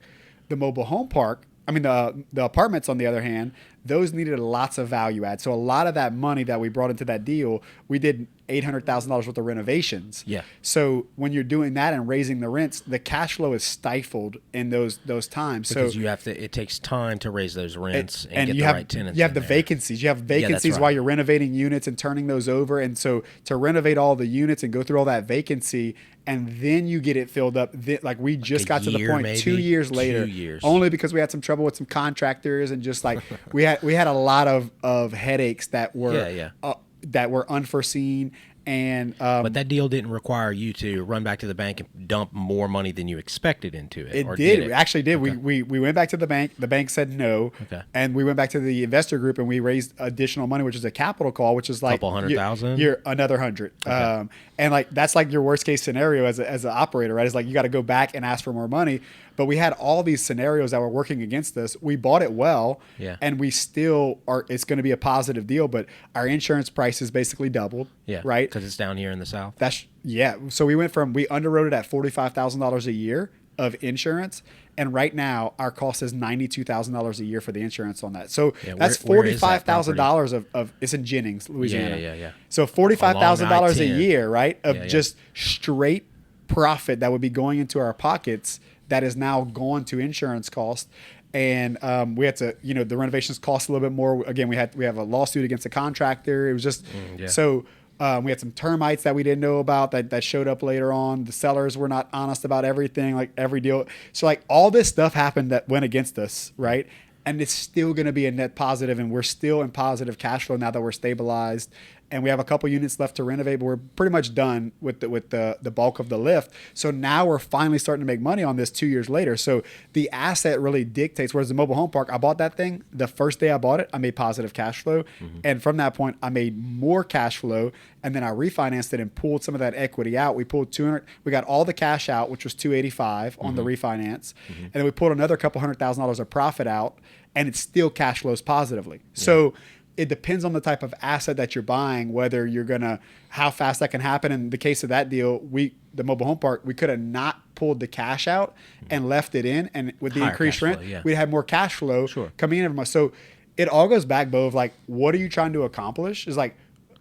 The mobile home park, the apartments, on the other hand, those needed lots of value add. So a lot of that money that we brought into that deal, we did $800,000 worth of renovations. Yeah. So when you're doing that and raising the rents, the cash flow is stifled in those times. Because so you have to. It takes time to raise those rents and get you the have, right tenants. You have the vacancies. You have vacancies while you're renovating units and turning those over. And so to renovate all the units and go through all that vacancy, and then you get it filled up. Like we just got to the point maybe, 2 years later, 2 years. Only because we had some trouble with some contractors and just like we had a lot of headaches that were that were unforeseen. And but that deal didn't require you to run back to the bank and dump more money than you expected into it. It did. It actually did. Okay. We went back to the bank. The bank said no. Okay. And we went back to the investor group and we raised additional money, which is a capital call, which is like $200,000. You're another 100. Okay. And like that's like your worst case scenario as an operator, right? It's like you got to go back and ask for more money. But we had all these scenarios that were working against us. We bought it well, and we still are. It's going to be a positive deal, but our insurance prices basically doubled. Yeah, right. Because it's down here in the South. So we underwrote it at $45,000 a year of insurance, and right now our cost is $92,000 a year for the insurance on that. So that's $45,000 of it's in Jennings, Louisiana. Yeah. So $45,000 a year, right? Of just straight profit that would be going into our pockets that is now going to insurance costs. And we had to, the renovations cost a little bit more. Again, we have a lawsuit against a contractor. It was just so we had some termites that we didn't know about that showed up later on. The sellers were not honest about everything, like every deal. So like all this stuff happened that went against us, right? And it's still going to be a net positive, and we're still in positive cash flow now that we're stabilized. And we have a couple units left to renovate, but we're pretty much done with the bulk of the lift. So now we're finally starting to make money on this 2 years later. So the asset really dictates. Whereas the mobile home park, I bought that thing the first day I bought it, I made positive cash flow, and from that point I made more cash flow. And then I refinanced it and pulled some of that equity out. We pulled 200. We got all the cash out, which was 285 on the refinance, and then we pulled another couple $100,000 of profit out, and it still cash flows positively. So it depends on the type of asset that you're buying, whether you're how fast that can happen. In the case of that deal, the mobile home park, we could have not pulled the cash out and left it in, and with the increased rent, we'd have more cash flow coming in every month. So it all goes back, Beau, of like, what are you trying to accomplish? Is like,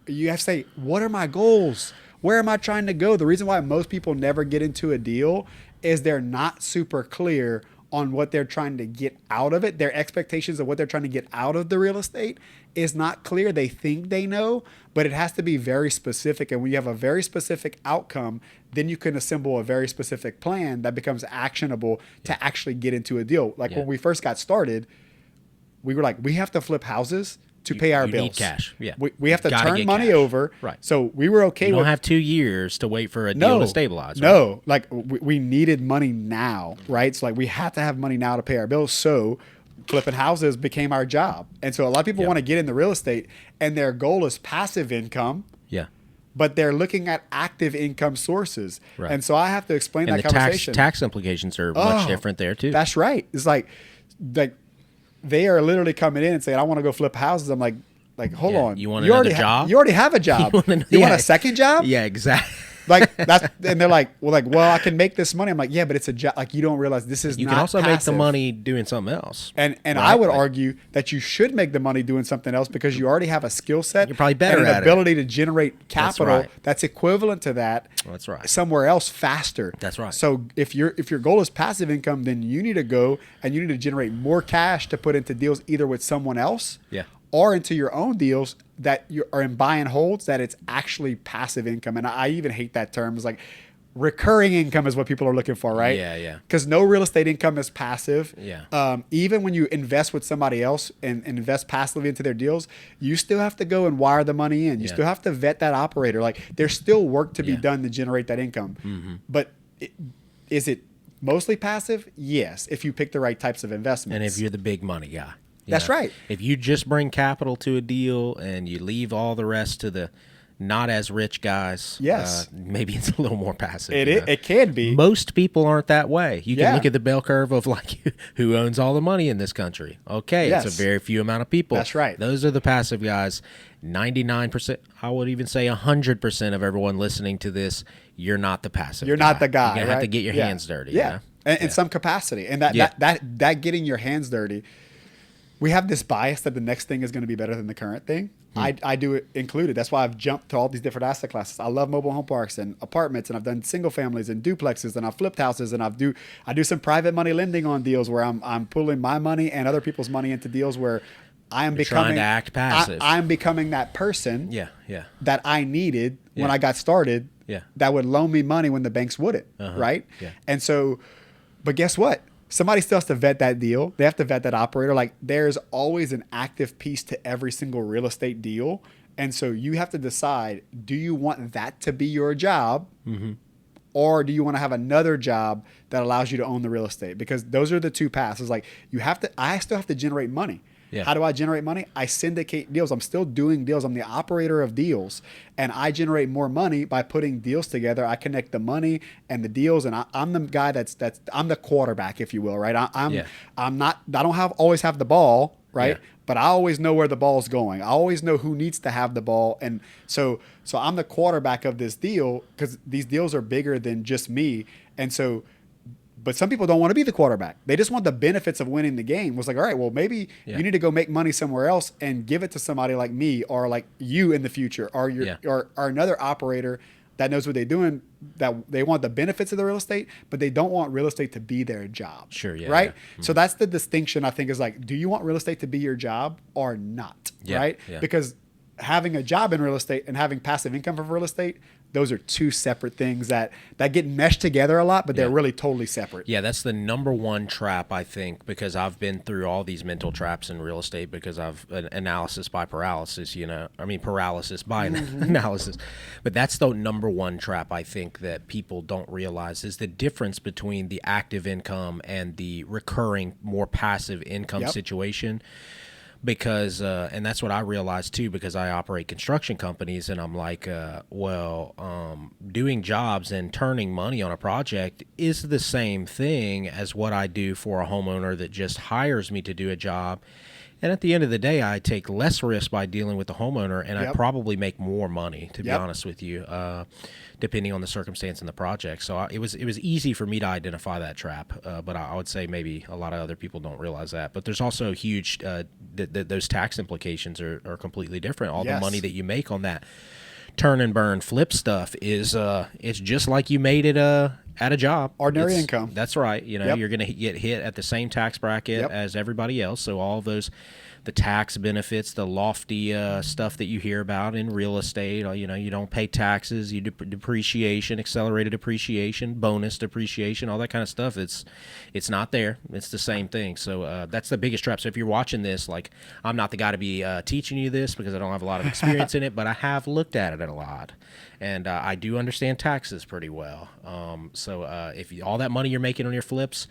you have to say, what are my goals? Where am I trying to go? The reason why most people never get into a deal is they're not super clear on what they're trying to get out of it. Their expectations of what they're trying to get out of the real estate is not clear. They think they know, but it has to be very specific. And when you have a very specific outcome, then you can assemble a very specific plan that becomes actionable to actually get into a deal. Like when we first got started, we were like, we have to flip houses to pay our bills. Need cash. Yeah. We have to turn money over. Right. So we were okay. You don't have 2 years to wait for a deal to stabilize. Right? No, like we needed money now, right? So like we had to have money now to pay our bills. So flipping houses became our job. And so a lot of people want to get into real estate, and their goal is passive income. Yeah. But they're looking at active income sources. Right. And so I have to explain that conversation. Tax implications are much different there too. That's right. It's like they are literally coming in and saying, I want to go flip houses. I'm like, hold on. You want another job? You already have a job. You want a second job? Yeah, exactly. And they're like, well, I can make this money. I'm like, yeah, but it's a job. Like, you don't realize this is not You can also passive. make the money doing something else. And right? I would argue that you should make the money doing something else because you already have a skill set. You're probably better and at an ability to generate capital that's equivalent to that. That's right. Somewhere else faster. That's right. So if your goal is passive income, then you need to go and you need to generate more cash to put into deals either with someone else. or into your own deals that you are in buy and holds that it's actually passive income. And I even hate that term. It's like recurring income is what people are looking for, right? Yeah. Because no real estate income is passive. Yeah. Even when you invest with somebody else and invest passively into their deals, you still have to go and wire the money in. You still have to vet that operator. Like there's still work to be done to generate that income. But is it mostly passive? Yes, if you pick the right types of investments. And if you're the big money guy. That's right. If you just bring capital to a deal and you leave all the rest to the not as rich guys, yes, maybe it's a little more passive. It can be. Most people aren't that way. You can look at the bell curve of like who owns all the money in this country. Okay, it's a very few amount of people. That's right. Those are the passive guys. 99%, I would even say 100% of everyone listening to this, you're not the passive You're guy. not the guy. You're gonna have to get your hands dirty. Yeah, in some capacity, and that getting your hands dirty. We have this bias that the next thing is going to be better than the current thing. I do it included. That's why I've jumped to all these different asset classes. I love mobile home parks and apartments, and I've done single families and duplexes, and I've flipped houses, and I do some private money lending on deals where I'm pulling my money and other people's money into deals where I am becoming trying to act passive. I'm becoming that person that I needed when I got started that would loan me money when the banks wouldn't, right? Yeah. And so, but guess what? Somebody still has to vet that deal. They have to vet that operator. Like there's always an active piece to every single real estate deal. And so you have to decide, do you want that to be your job? Or do you want to have another job that allows you to own the real estate? Because those are the two paths. It's like I still have to generate money. Yeah. How do I generate money? I syndicate deals. I'm still doing deals. I'm the operator of deals, and I generate more money by putting deals together. I connect the money and the deals, and I'm the guy I'm the quarterback, if you will, right? I don't always have the ball, right? Yeah. But I always know where the ball's going. I always know who needs to have the ball, and so I'm the quarterback of this deal because these deals are bigger than just me, and so. But some people don't want to be the quarterback. They just want the benefits of winning the game. It was like, all right, well, maybe you need to go make money somewhere else and give it to somebody like me or like you in the future or or another operator that knows what they're doing, that they want the benefits of the real estate, but they don't want real estate to be their job. Sure, yeah. Right? Yeah. So that's the distinction, I think, is like, do you want real estate to be your job or not? Yeah, right? yeah. Because having a job in real estate and having passive income from real estate, those are two separate things that get meshed together a lot, but they're really totally separate. Yeah, that's the number one trap, I think, because I've been through all these mental traps in real estate because I've analysis by paralysis, paralysis by analysis. But that's the number one trap, I think, that people don't realize is the difference between the active income and the recurring, more passive income situation. Because, and that's what I realized too, because I operate construction companies and I'm like, doing jobs and turning money on a project is the same thing as what I do for a homeowner that just hires me to do a job. And at the end of the day, I take less risk by dealing with the homeowner, and I probably make more money, to be honest with you, depending on the circumstance and the project. So it was easy for me to identify that trap, but I would say maybe a lot of other people don't realize that. But there's also huge those tax implications are completely different. All the money that you make on that turn and burn flip stuff is it's just like you made it at a job. Ordinary income. That's right. You're going to get hit at the same tax bracket as everybody else. So all of those, the tax benefits, the lofty stuff that you hear about in real estate, you don't pay taxes, you depreciation, accelerated depreciation, bonus depreciation, all that kind of stuff. It's not there. It's the same thing. So that's the biggest trap. So if you're watching this, like, I'm not the guy to be teaching you this because I don't have a lot of experience in it, but I have looked at it a lot. And I do understand taxes pretty well. So if all that money you're making on your flips,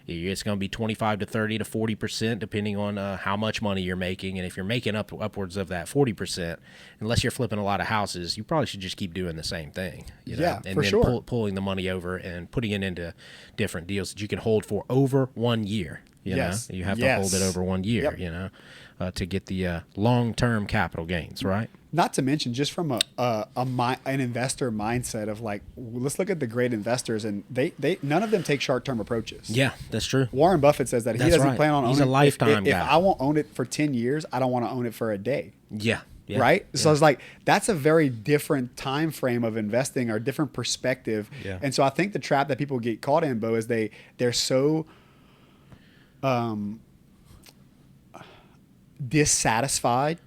it's going to be 25 to 30 to 40%, depending on how much money you're making. And if you're making upwards of that 40%, unless you're flipping a lot of houses, you probably should just keep doing the same thing. Yeah, and for then sure. Pulling the money over and putting it into different deals that you can hold for over 1 year. You know, you have to hold it over 1 year. To get the long-term capital gains, right? Not to mention, just from an investor mindset of like, let's look at the great investors, and they none of them take short-term approaches. Yeah, that's true. Warren Buffett says that he doesn't plan on owning. He's a lifetime if guy. If I won't own it for 10 years, I don't want to own it for a day. Yeah. Right? So it's like, that's a very different time frame of investing or different perspective. Yeah. And so I think the trap that people get caught in, Beau, is they're so dissatisfied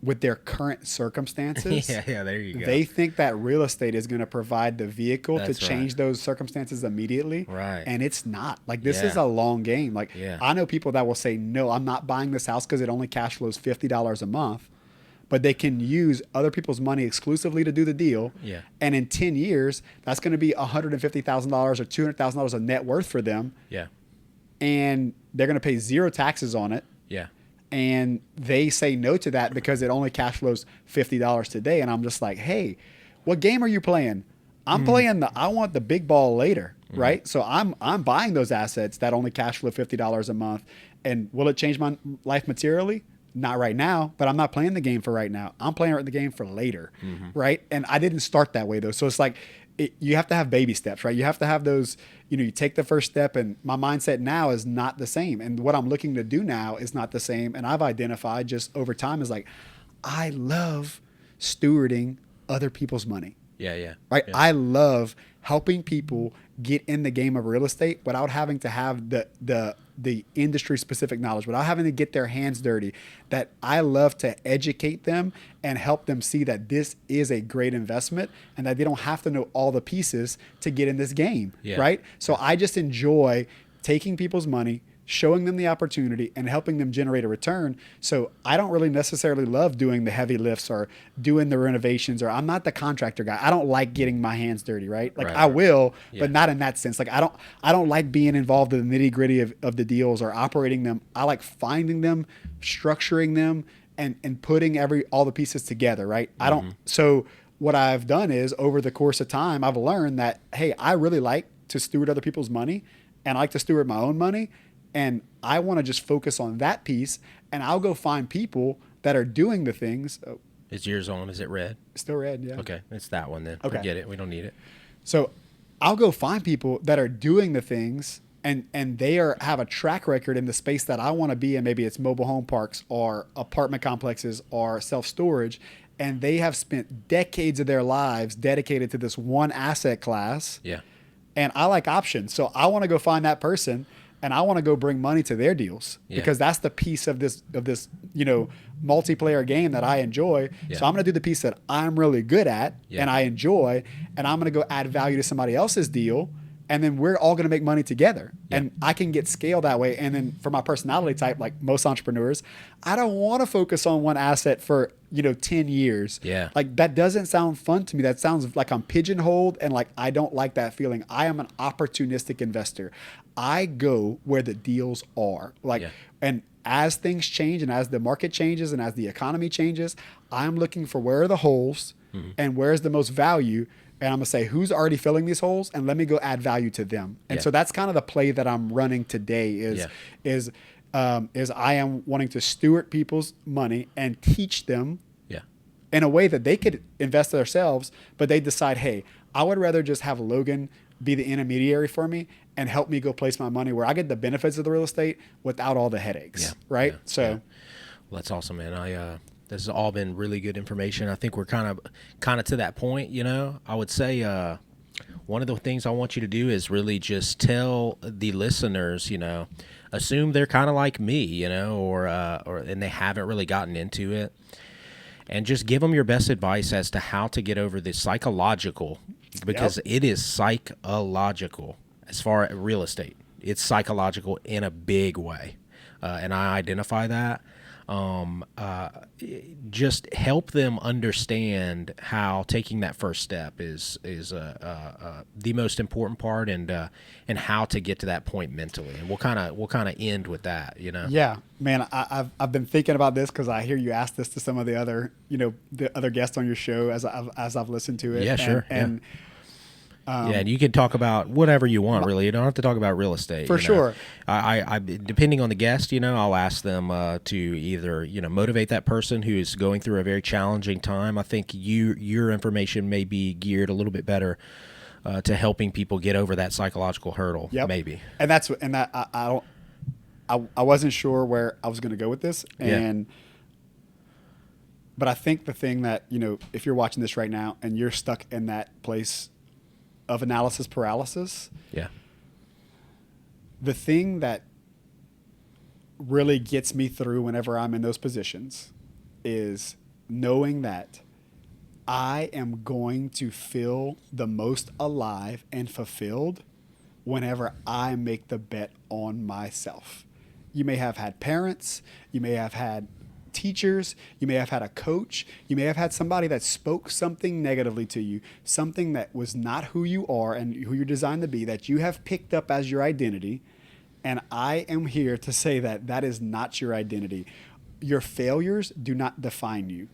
with their current circumstances. Yeah, there you go. They think that real estate is going to provide the vehicle That's to change those circumstances immediately. Right. And it's not. Like, this is a long game. Like, I know people that will say, no, I'm not buying this house because it only cash flows $50 a month. But they can use other people's money exclusively to do the deal. Yeah. And in 10 years, that's going to be $150,000 or $200,000 of net worth for them. Yeah. And they're going to pay zero taxes on it. Yeah. And they say no to that because it only cash flows $50 today. And I'm just like, hey, what game are you playing? I'm playing I want the big ball later, right? So I'm buying those assets that only cash flow $50 a month. And will it change my life materially? Not right now, but I'm not playing the game for right now. I'm playing the game for later, right? And I didn't start that way though. So it's like, you have to have baby steps, right? You have to have those, you take the first step, and my mindset now is not the same. And what I'm looking to do now is not the same. And I've identified just over time is like, I love stewarding other people's money. Yeah. Right. Yeah. I love helping people get in the game of real estate without having to have the industry specific knowledge, without having to get their hands dirty. That I love to educate them and help them see that this is a great investment and that they don't have to know all the pieces to get in this game. Yeah. Right. So I just enjoy taking people's money, showing them the opportunity, and helping them generate a return. So I don't really necessarily love doing the heavy lifts or doing the renovations, or I'm not the contractor guy. I don't like getting my hands dirty, right? Like, I will, but not in that sense. Like, I don't like being involved in the nitty gritty of the deals or operating them. I like finding them, structuring them, and putting all the pieces together, right? So what I've done is, over the course of time, I've learned that, hey, I really like to steward other people's money, and I like to steward my own money. And I want to just focus on that piece, and I'll go find people that are doing the things. Oh, is yours on? Is it red? Still red, yeah. Okay, it's that one then. Okay. Forget it. We don't need it. So I'll go find people that are doing the things, and they have a track record in the space that I want to be in. Maybe it's mobile home parks or apartment complexes or self-storage, and they have spent decades of their lives dedicated to this one asset class. Yeah. And I like options. So I want to go find that person, and I want to go bring money to their deals because that's the piece of this multiplayer game that I enjoy. Yeah. So I'm going to do the piece that I'm really good at and I enjoy, and I'm going to go add value to somebody else's deal. And then we're all going to make money together, and I can get scale that way. And then for my personality type, like most entrepreneurs, I don't want to focus on one asset for 10 years. Yeah. Like, that doesn't sound fun to me. That sounds like I'm pigeonholed, and like, I don't like that feeling. I am an opportunistic investor. I go where the deals are. And as things change, and as the market changes, and as the economy changes, I'm looking for where are the holes and where's the most value. And I'm going to say, who's already filling these holes, and let me go add value to them. And so that's kind of the play that I'm running today is I am wanting to steward people's money and teach them in a way that they could invest themselves, but they decide, hey, I would rather just have Logan be the intermediary for me and help me go place my money where I get the benefits of the real estate without all the headaches. Right. So well, that's awesome, man. This has all been really good information. I think we're kind of to that point, I would say one of the things I want you to do is really just tell the listeners, assume they're kind of like me, or and they haven't really gotten into it, and just give them your best advice as to how to get over the psychological, because it is psychological as far as real estate. It's psychological in a big way, and I identify that. Just help them understand how taking that first step is the most important part, and how to get to that point mentally. And we'll kind of end with that, Yeah, man, I've been thinking about this because I hear you ask this to some of the other the other guests on your show as I've listened to it. Yeah, sure. And and you can talk about whatever you want, really. You don't have to talk about real estate. For sure. I depending on the guest, I'll ask them to either, motivate that person who is going through a very challenging time. I think your information may be geared a little bit better to helping people get over that psychological hurdle. Yep. Maybe. And I wasn't sure where I was going to go with this, but I think the thing that if you're watching this right now and you're stuck in that place of analysis paralysis. Yeah. The thing that really gets me through whenever I'm in those positions is knowing that I am going to feel the most alive and fulfilled whenever I make the bet on myself. You may have had parents, you may have had teachers, you may have had a coach, you may have had somebody that spoke something negatively to you, something that was not who you are and who you're designed to be, that you have picked up as your identity. And I am here to say that that is not your identity. Your failures do not define you.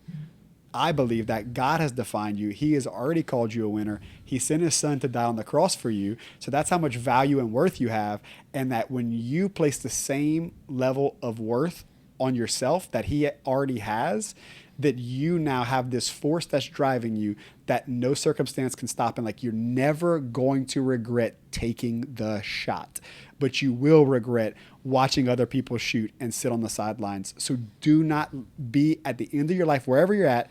I believe that God has defined you. He has already called you a winner. He sent his son to die on the cross for you. So that's how much value and worth you have. And that when you place the same level of worth on yourself that he already has, that you now have this force that's driving you that no circumstance can stop. And like, you're never going to regret taking the shot, but you will regret watching other people shoot and sit on the sidelines. So do not be at the end of your life, wherever you're at,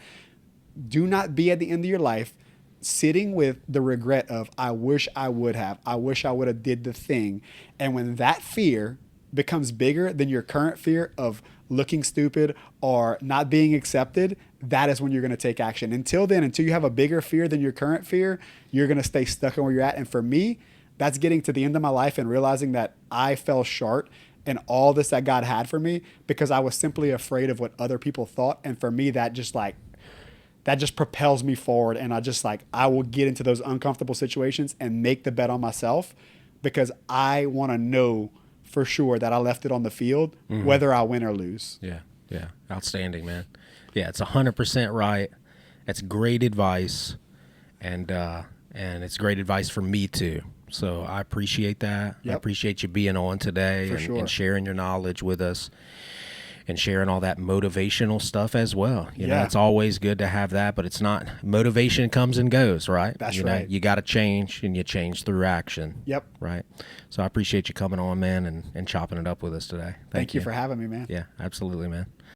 do not be at the end of your life sitting with the regret of, I wish I would have did the thing. And when that fear becomes bigger than your current fear of looking stupid or not being accepted, that is when you're going to take action. Until then, until you have a bigger fear than your current fear, you're going to stay stuck in where you're at. And for me, that's getting to the end of my life and realizing that I fell short in all this that God had for me because I was simply afraid of what other people thought. And for me, that just propels me forward. And I will get into those uncomfortable situations and make the bet on myself because I want to know for sure that I left it on the field, whether I win or lose. Yeah. Yeah. Outstanding, man. Yeah. It's 100% right. That's great advice. And it's great advice for me too. So I appreciate that. Yep. I appreciate you being on today and sharing your knowledge with us and sharing all that motivational stuff as well. You know, it's always good to have that, but it's not, motivation comes and goes, right? That's right. You got to change, and you change through action. Yep. Right. So I appreciate you coming on, man, and chopping it up with us today. Thank you for having me, man. Yeah, absolutely, man.